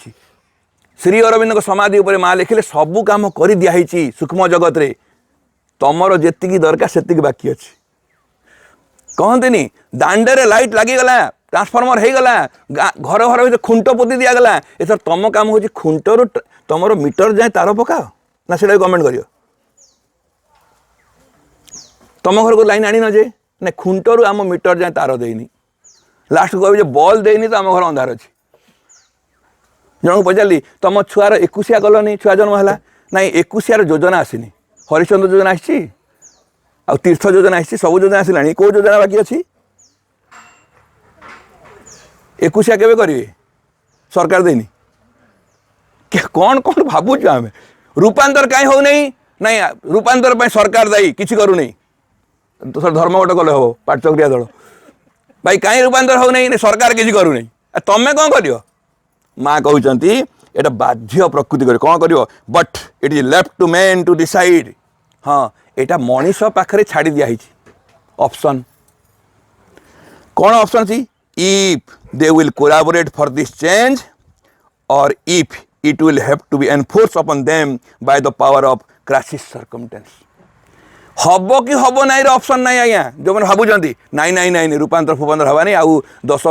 श्री अरविंद समाधि उपर माँ लिखिले सबू काम कर दिखाई सूक्ष्म जगत रे तमर जेतिकी दरकार सेतिकी बाकी अच्छी कहते दांडे लाइट लगिगला ट्रांसफॉर्मर हो गला घर घर भीतर खुंट पोती दिगला एथर तुम काम हो खुंटर तुम मीटर जाए तार पकाओ ना से गवर्नमेंट कर तुम घर को लाइन आनी न जे ना खुंटर आम मीटर जाए तार देनी लास्ट को कह बल देनी तो आम घर अंधार अच्छी जन को पचारि तुम छुआर 21 कलनी छुआ जन्म है ना 21 योजना आसनी हरिश्चंद्र योजना आसी तीर्थ योजना आसी सब योजना आसला कौ योजना बाकी अच्छी 21 केवे करेंगे सरकार देनी कौन कौन भावुँ आम रूपांतर कहीं हो नहीं रूपांतर सरकार दायी किसी करू नहीं तो सर धर्मघट कले हम पाटचक्रिया दल भाई कहीं रूपांतर हो नहीं सरकार किसी करू नहीं तमें कौन कर माँ कहते एटा बाध्य प्रकृति कर कौन कर but it is left to man to decide हाँ एटा मनीष पाखे छाड़ी दिखाई ऑप्शन कौन option see if they will collaborate for this change or if it will have to be enforce upon them by the power of crisis circumstance हम कि हम ना ऑप्शन ना आज्ञा जो मैंने भावुं नाई नाई नाई रूपांतर फूपांतर हवा नहीं आउ 10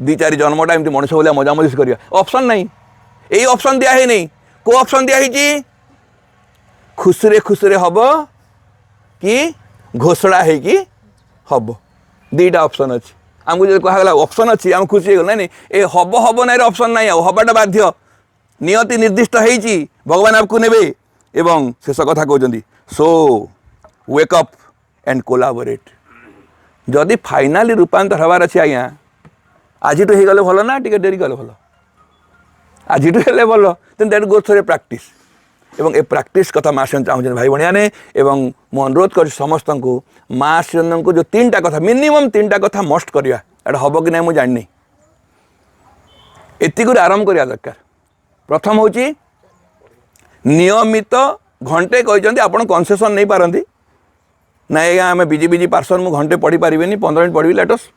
दी 4 जन्मटा एमती मनुष्य भाया मजा मजिश करा ऑप्शन नहीं यही ऑप्शन दिया नहीं को ऑप्शन दिखाई खुशी हम कि घोषणा है कि हम दीटा ऑप्शन अच्छी आमको जो कहला ऑप्शन अच्छी आम खुशी हो नहीं ये हम ना ऑप्शन ना हवाटा बाध्य नियति निर्दिष्ट होती भगवान आपको नेबे एवं शेष कथा कहते सो वेक अप एंड कोलाबोरेट जदि फाइनाली रूपांतर हबार अच्छे आज्ञा आज हो गले भल ना टे डेरी गले भल आज हेल्ले भल तेन that goes for a practice एवं ए प्रैक्टिस कथा माँ श्री चाहूँ भाई भाई ने एवं मु अनुरोध कर समस्त को माँ श्री को जो 3टा कथा मिनिमम 3टा कथा मस्ट करवा एटा हम कि ना मुझे जानी एतिक आरंभ करवा दरकार प्रथम हूँ नियमित घंटे कहते आप कनसेसन नहीं पारती ना आज्ञा आम बिजी बिजी पार्सन मुझे घंटे पढ़ी पारे 15 मिनट पढ़ी let's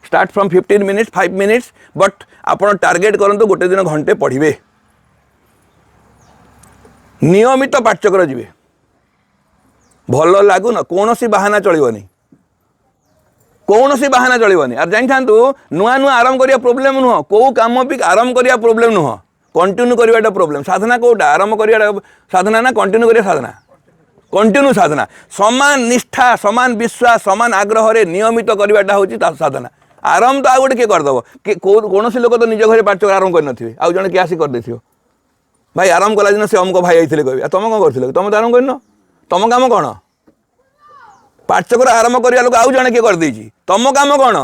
start from 15 minutes 5 minutes but आपड़ टार्गेट करूँ गोटे दिन घंटे पढ़े नियमित पाठचक्र जी भल लगुन कौन बाहाना चलनी कौन बाहाना चलनी और जानी था नुआ नुआ आरंभ करिया प्रोब्लेम नुह कौ कम भी आरंभ करिया प्रोब्लेम नुह कंटिन्यू करवाटा प्रोब्लेम साधना कौटा आरंभ करिया साधना ना कंटिन्यू करिया साधना कंटिन्यू साधना समान निष्ठा समान विश्वास समान आग्रह नियमित करवाटा हूँ साधना आरंभ तो आउ गोटे किए करदेव कौन लोक तो निज घर पाठचक्र आरंभ करनथिबे आउ जने किए आसी करदे भाई आरंभ कला दिन से अमुक भाई आइले कह तुम कौन कर तुम तो आरंभ करन तुम काम कौन पाठचक्र आरंभ करवा लोक आउ जने किए करदे तुम काम कौन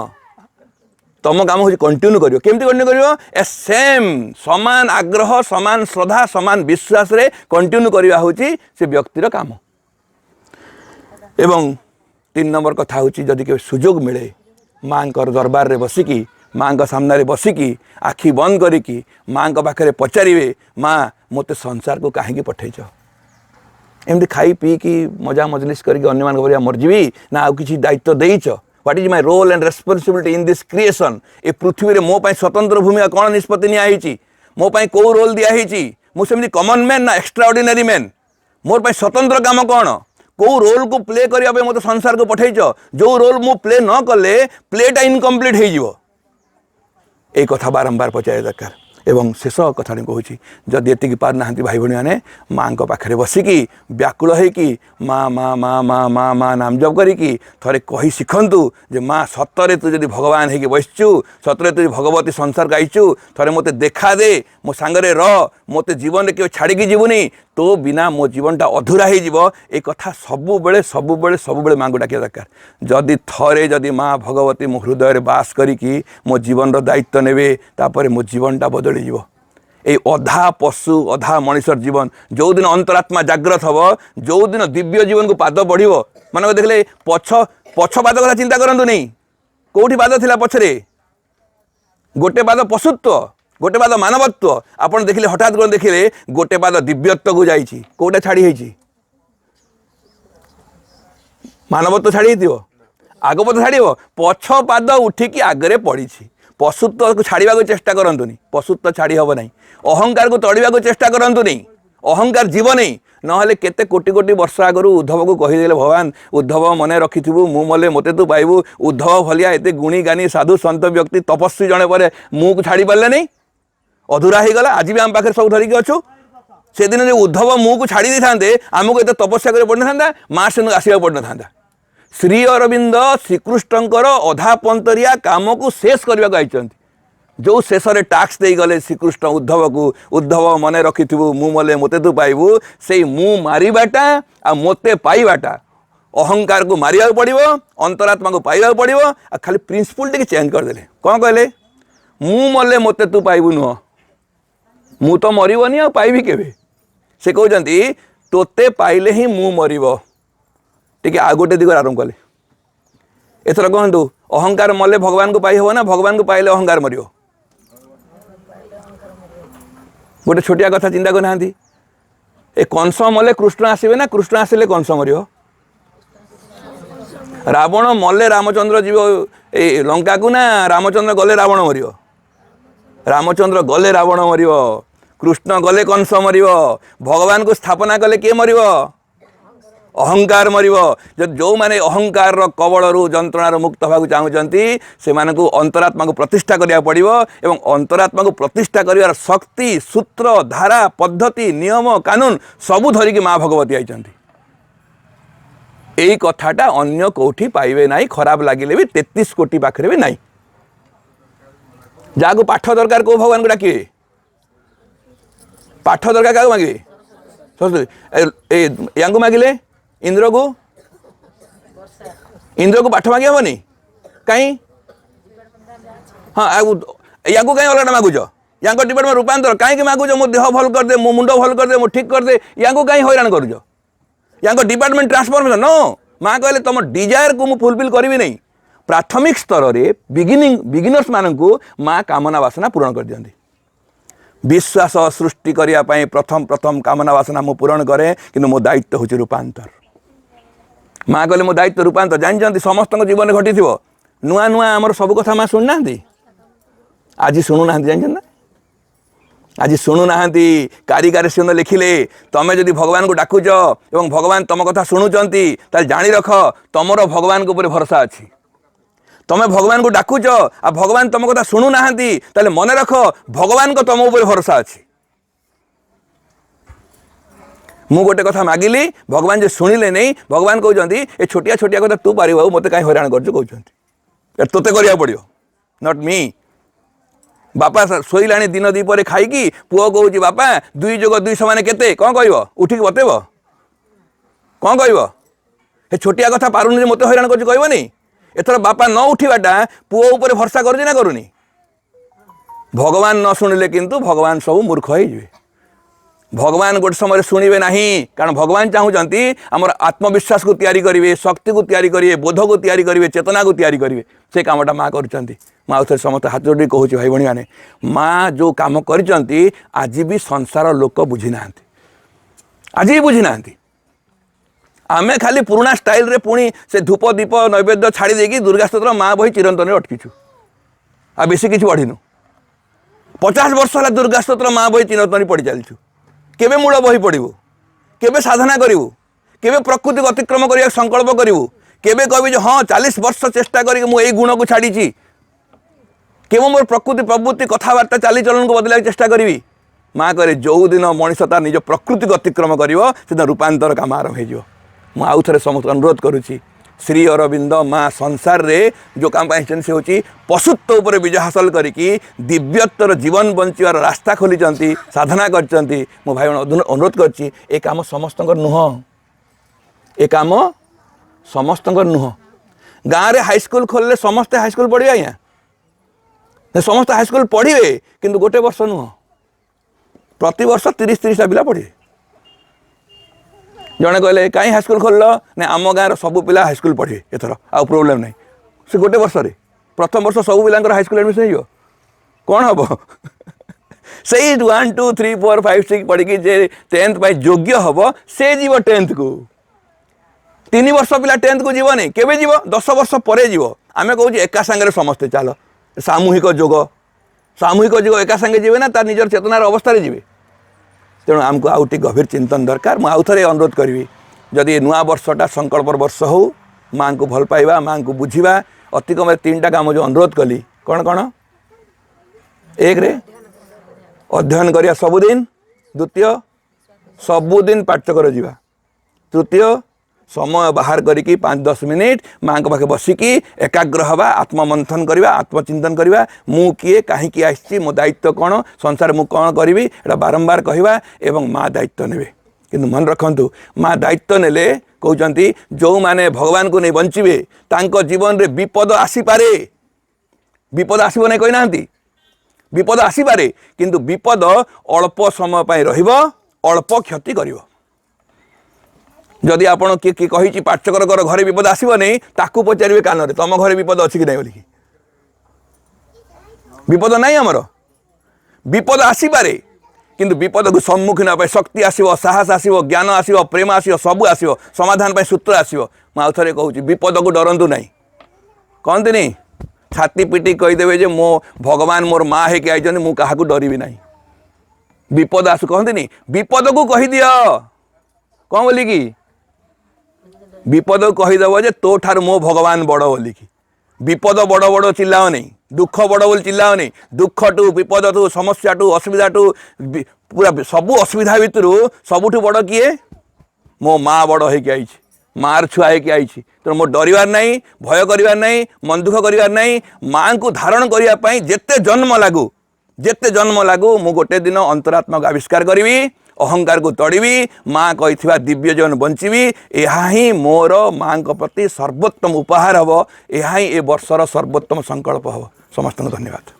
तुम काम हूँ कंटिन्यू कर केमती कंटिन्यू कर ए सेम समान आग्रह समान श्रद्धा समान विश्वास रे कंटिन्यू करवा हूँ से व्यक्तिर काम एवं 3 नंबर कथा हूँ जदि के सुजोग मिले माँ दरबार रे बसिकी माँ सामने बसिकी आखि बंद करिकी माँ पाखे पचारे माँ मत संसार को कहीं पठेच एमती खाई पी कि मजा मजलिस करके मरजीवी ना आउ किसी दायित्व देच what is my role and responsibility in this creation ए पृथ्वी रे मो पाई स्वतंत्र भूमिका कौन निष्पत्ति नियाही मो पाई कौ रोल दिखाई मुझे कमन मैन ना एक्स्ट्रा ऑर्डिनरी मैन मोर पाई स्वतंत्र काम कौन कौ रोल को प्ले करने मत संसार को पठेच जो रोल मु प्ले न कले प्लेटा इनकम्प्लीट हो ये कथा बारंबार पचार दरकार एवं शेष कथा कहूँ जदि एति पारना भाई भाई मैंने माँ पाखे बसिकी व्याकुल होगी माँ माँ माँ माँ माँ माँ नाम जप करी थे कही शिखु जे माँ सतरे तू जब भगवान हो बसचु सतरे तू भगवती संसार गाइचु थे मत देखा दे मो सांगरे रह मत जीवन के छाड़ी जीवनी तो बिना मो जीवनटा अधूरा हो कथा सबुबले सबुबले सबुबले माँ को डाकिया दरकार जदि थे जदि माँ भगवती मो हृदय बास करी मो जीवन दायित्व नेबे तापर मो जीवनटा बदली ये अधा पशु अधा मनुष्य जीवन जो दिन अंतरात्मा जाग्रत हम जो दिन दिव्य जीवन को पाद बढ़ मन देखले पछ पछ पाद कथा चिंता करूँ नहीं कौटी पाद थिला पछरे गोटे पाद पशुत्व गोटे पाद मानवत्व आप देखिले हठात कौन देखिले गोटे पाद दिव्यत्व को जाइए कौटा छाड़ी मानवत्व छाड़ी आगपथ छाड़ पछ पाद उठिकी आगरे पड़ी पशुत्व को छाड़ा चेष्टा करतुनि पशुत्व छाड़ी हम ना अहंकार को तड़वा चेष्टा करतुनि अहंकार जीव नहीं नहले केते कोटि कोटि वर्ष आगु उद्धव को कहीदेले भगवान उद्धव मने रखिथु मु मले मते तू पाइबू उद्धव भलिया एते गुणी गानी साधु सन्त व्यक्ति तपस्वी जणे पर मुँह को छाड़ी पारे नहीं अधूरा हो गला आज भी आम पाखे सब धरिकी अच्छु से दिन जो उद्धव मुँह को छाड़ी था आमको एत तपस्या कर पड़ ना माँ से आसवा पड़ ना श्री अरविंद श्रीकृष्णकर अधा पंतरिया कम को शेष करने आई जो शेष में टाक्स दे गले श्रीकृष्ण उद्धव को उद्धव मन रखिथु मु मले मते तू पाइबू से मु मारिबाटा आ मते पाइबाटा अहंकार को मारिया पड़ो अंतरात्मा को पाइबा पड़ो आ खाली प्रिंसिपल टे चेंज करदे कौन कहले मु मले मते तू पाइबू नुह मु तो मरबनी आ पाइबी केबे से कहते तोते पाइले ही मु मरिब टे आ गोटे दिग आरंभ कले एथर कहतु अहंकार मले भगवान को पाई ना भगवान को पाइले अहंकार मरियो गोटे छोटिया कथा चिंता करना ए कंस मले कृष्ण आसबे ना कृष्ण आसिले कंस मरियो रावण मले रामचंद्र जीव ए लंका को ना रामचंद्र गले रावण मरियो रामचंद्र गले रावण मरियो कृष्ण गले कंस मरियो भगवान को स्थापना कले किए मरियो अहंकार मरिब जो माने अहंकार कबल जंत्रणार मुक्त होगा चाहते से अंतरात्मा को प्रतिष्ठा करा पड़ो एवं अंतरात्मा को प्रतिष्ठा कर शक्ति सूत्र धारा पद्धति नियम कानून सबू धरिकी माँ भगवती आई यही कथाटा अन्य कौटी पाइबे ना खराब लगे भी 33 कोटी पाखे भी ना जहाँ को पाठ दरकार को भगवान को डाकिए पाठ दरकार क्या मांगे या मागिले इंद्र को पाठ मांगी हेनी कहीं हाँ या कहीं अलग मागुच या डिपार्टमेंट रूपांतर कहीं मागुच मो देह भल कर दे मो मुंड भल कर दे मो ठीक कर दे या कहीं हैरान कर या डिपार्टमेंट ट्रांसफॉर्मेशन नो माँ कहले तुम डिजायर को मुझे फुलफिल करी नहीं प्राथमिक स्तर में बिगिनर्स मान को माँ कामना वासना पूरण कर दिखती विश्वास सृष्टि करने प्रथम प्रथम कामना वासना मु पूरण करे कि मो दायित्व हूँ रूपांतर माँ कहले मो दायित्व रूपांतर जानते समस्त जीवन घटी नुआ नुआ आमर सब कथा माँ शुणुना आज शुणुना जानना आज शुणुना कारिगार सिंह लिखिले तमें जदि भगवान को डाकुच एवं भगवान तुम कथा शुणुंट जानी रख तुमर भगवान को भरोसा अच्छी तमें भगवान को डाकुच आ भगवान तुम कथा शुणुना मन रख भगवान को तुम उपर भरोसा अच्छी मु गोटे कथा मागिली भगवान जो शुणिले नहीं भगवान कहते ये छोटिया छोटिया कथा तू पार मत कहीं हैरान कर तोते करा पड़ो नॉट मी बापा शोला दिन दीपर खाई पुओ कहूँ बापा 2 + 2 = केते कौन कह उठिक बतेब कौन कह छोटिया कथा पारुनी मत हैरान करनी एथर बापा न उठवाटा पुओ उपर भरसा करुनी ना करूनी भगवान न शुणिले किंतु भगवान सब मूर्ख हो भगवान गोटे समय शुणे ना कारण भगवान चाहूँगी आमर आत्मविश्वास को तैयारी करेंगे शक्ति को तैयारी करेंगे बोध को तैयारी करेंगे चेतना को तैयारी करेंगे से कामटा माँ कर आउे समस्त हाथ जोड़ी कहूँ भाई भाई मैंने माँ जो कम कर आज भी संसार लोक बुझीना आज भी बुझीना आमे खाली पुराना स्टाइल रे पुणी से धूप दीप नैवेद्य छाड़ी देकी दुर्गा स्तोत्र माँ बही चिरंतन अटकीचु आ बेसी किसी पढ़ीनु 50 वर्ष है दुर्गा स्तोत्र माँ बही चिरंतन पढ़ी चलचु केबे मूल बही पढ़ू केबे साधना करू केबे प्रकृति को अतिक्रम करने संकल्प करू केबे कह हाँ 40 वर्ष चेष्टा करके मुझे गुण को छाड़ी केवल मोर प्रकृति प्रवृत्ति कथबार्ता चालीचलन को बदल चेष्टा करी माँ कहे जो दिन मनीष तार निज प्रकृति को अतिक्रम कर रूपांतर काम आरंभ हो आउ थे समस्त अनुरोध करुच्ची श्री अरविंद माँ संसार रे जो काम से हूँ पशुत्व उपर विजय हासिल करके दिव्यत्वर जीवन बंचार रास्ता खोली साधना कर मो भाई अनुरोध कर काम समस्त नुह ए काम समस्त नुह गाँव में हाईस्कल खोलले समस्ते हाईस्कल पढ़े आज्ञा समस्त हाईस्कल पढ़े किंतु गोटे वर्ष नुह प्रति वर्ष 30-30टा पिला पढ़े जड़े कहले कहीं हाईस्कल खोल ना आम गाँव सब पिला हाईस्कल पढ़े एथर आ प्रोब्लेम नहीं से गोटे वर्ष प्रथम वर्ष सब पिला हाईस्कल एडमिशन हो कौन हम से 1 2 3 4 5 6 पढ़ी जे 10th योग्य हम से जीव 10th को 3 वर्ष पिला 10th को जीव नहीं केवे जीव 10 वर्ष पर जीव आम कहूँ एका सांगे समस्ते चल सामूहिक जोग एका सांगे जीवे ना तार निजर चेतनार अवस्था जीवे तेणु आमको आउ टी गभीर चिंतन दरकार। मुझे आउ थे अनुरोध करी जदि नुआ वर्षटा संकल्प वर्ष हो माँ को भल पाइबा माँ को बुझा अति कम 3टा काम जो अनुरोध कली कौन कौन एक रे अध्ययन करिया सबुदिन द्वितीय सबुदिन पाठचक्र जीवा तृतीय समय बाहर करिकी 5-10 मिनिट माँ को पाखे बसिकी एकाग्र हवा आत्ममंथन करवा आत्मचिंतन करवा मु किए कहीं आसी मो दायित्व कौन संसार मु कौन करी एटा बारंबार कहवा एवं माँ दायित्व नेबे किंतु मन रखंतु माँ दायित्व नेले कहते जो माने भगवान को नहीं बंचिबे तांको जीवन रे विपद आसीपारे विपद आसीबो नहीं कहना विपद आसीपारे किंतु विपद अल्प समय पाई रहिबो अल्प क्षति करिवो जदि आपण किए किए कही पाठचक्र कर घरे विपद आसब नहीं ताकू पचारे कान तुम घरे विपद अच्छी कि नहीं बोलिकी विपद नहीं आमर विपद आसीपारे किंतु विपद को सम्मुखीन होगा शक्ति आसो साहस आसो ज्ञान आसो प्रेम आसो सबू आसो समाधान पर सूत्र आसो मुझे थे कहूँ विपद को डरतु नहीं कहते नहीं छाती पिटी कहीदेवे जे मो भगवान मोर माँ होके आई मु क्या डरबी ना विपद आसु कहते नहीं विपद को कहीदि कौन बोलिकी विपद को कहीदेव जे तो ठार मो भगवान बड़ बोलिकी विपद बड़ बड़ चिल्लाओ नहीं दुख बड़ बोल चिल्लाओ नहीं दुख टू विपद टू समस्या टू असुविधा टू पूरा सबू असुविधा भितर सबुठ बड़ किए मो माँ बड़ होके आई मार छुआ होके आई तेणु मो डरबार नहीं भय करार नहीं मन दुख करार नहीं माँ को धारण करने जेते जन्म लागू मु गोटे दिन अंतरात्मा को आविष्कार करी अहंकार को तड़ीबी माँ कही दिव्य जीवन बंचीबी यह ही मोर माँ प्रति सर्वोत्तम उपहार हम यह ही ए वर्षर सर्वोत्तम संकल्प हम समस्त धन्यवाद।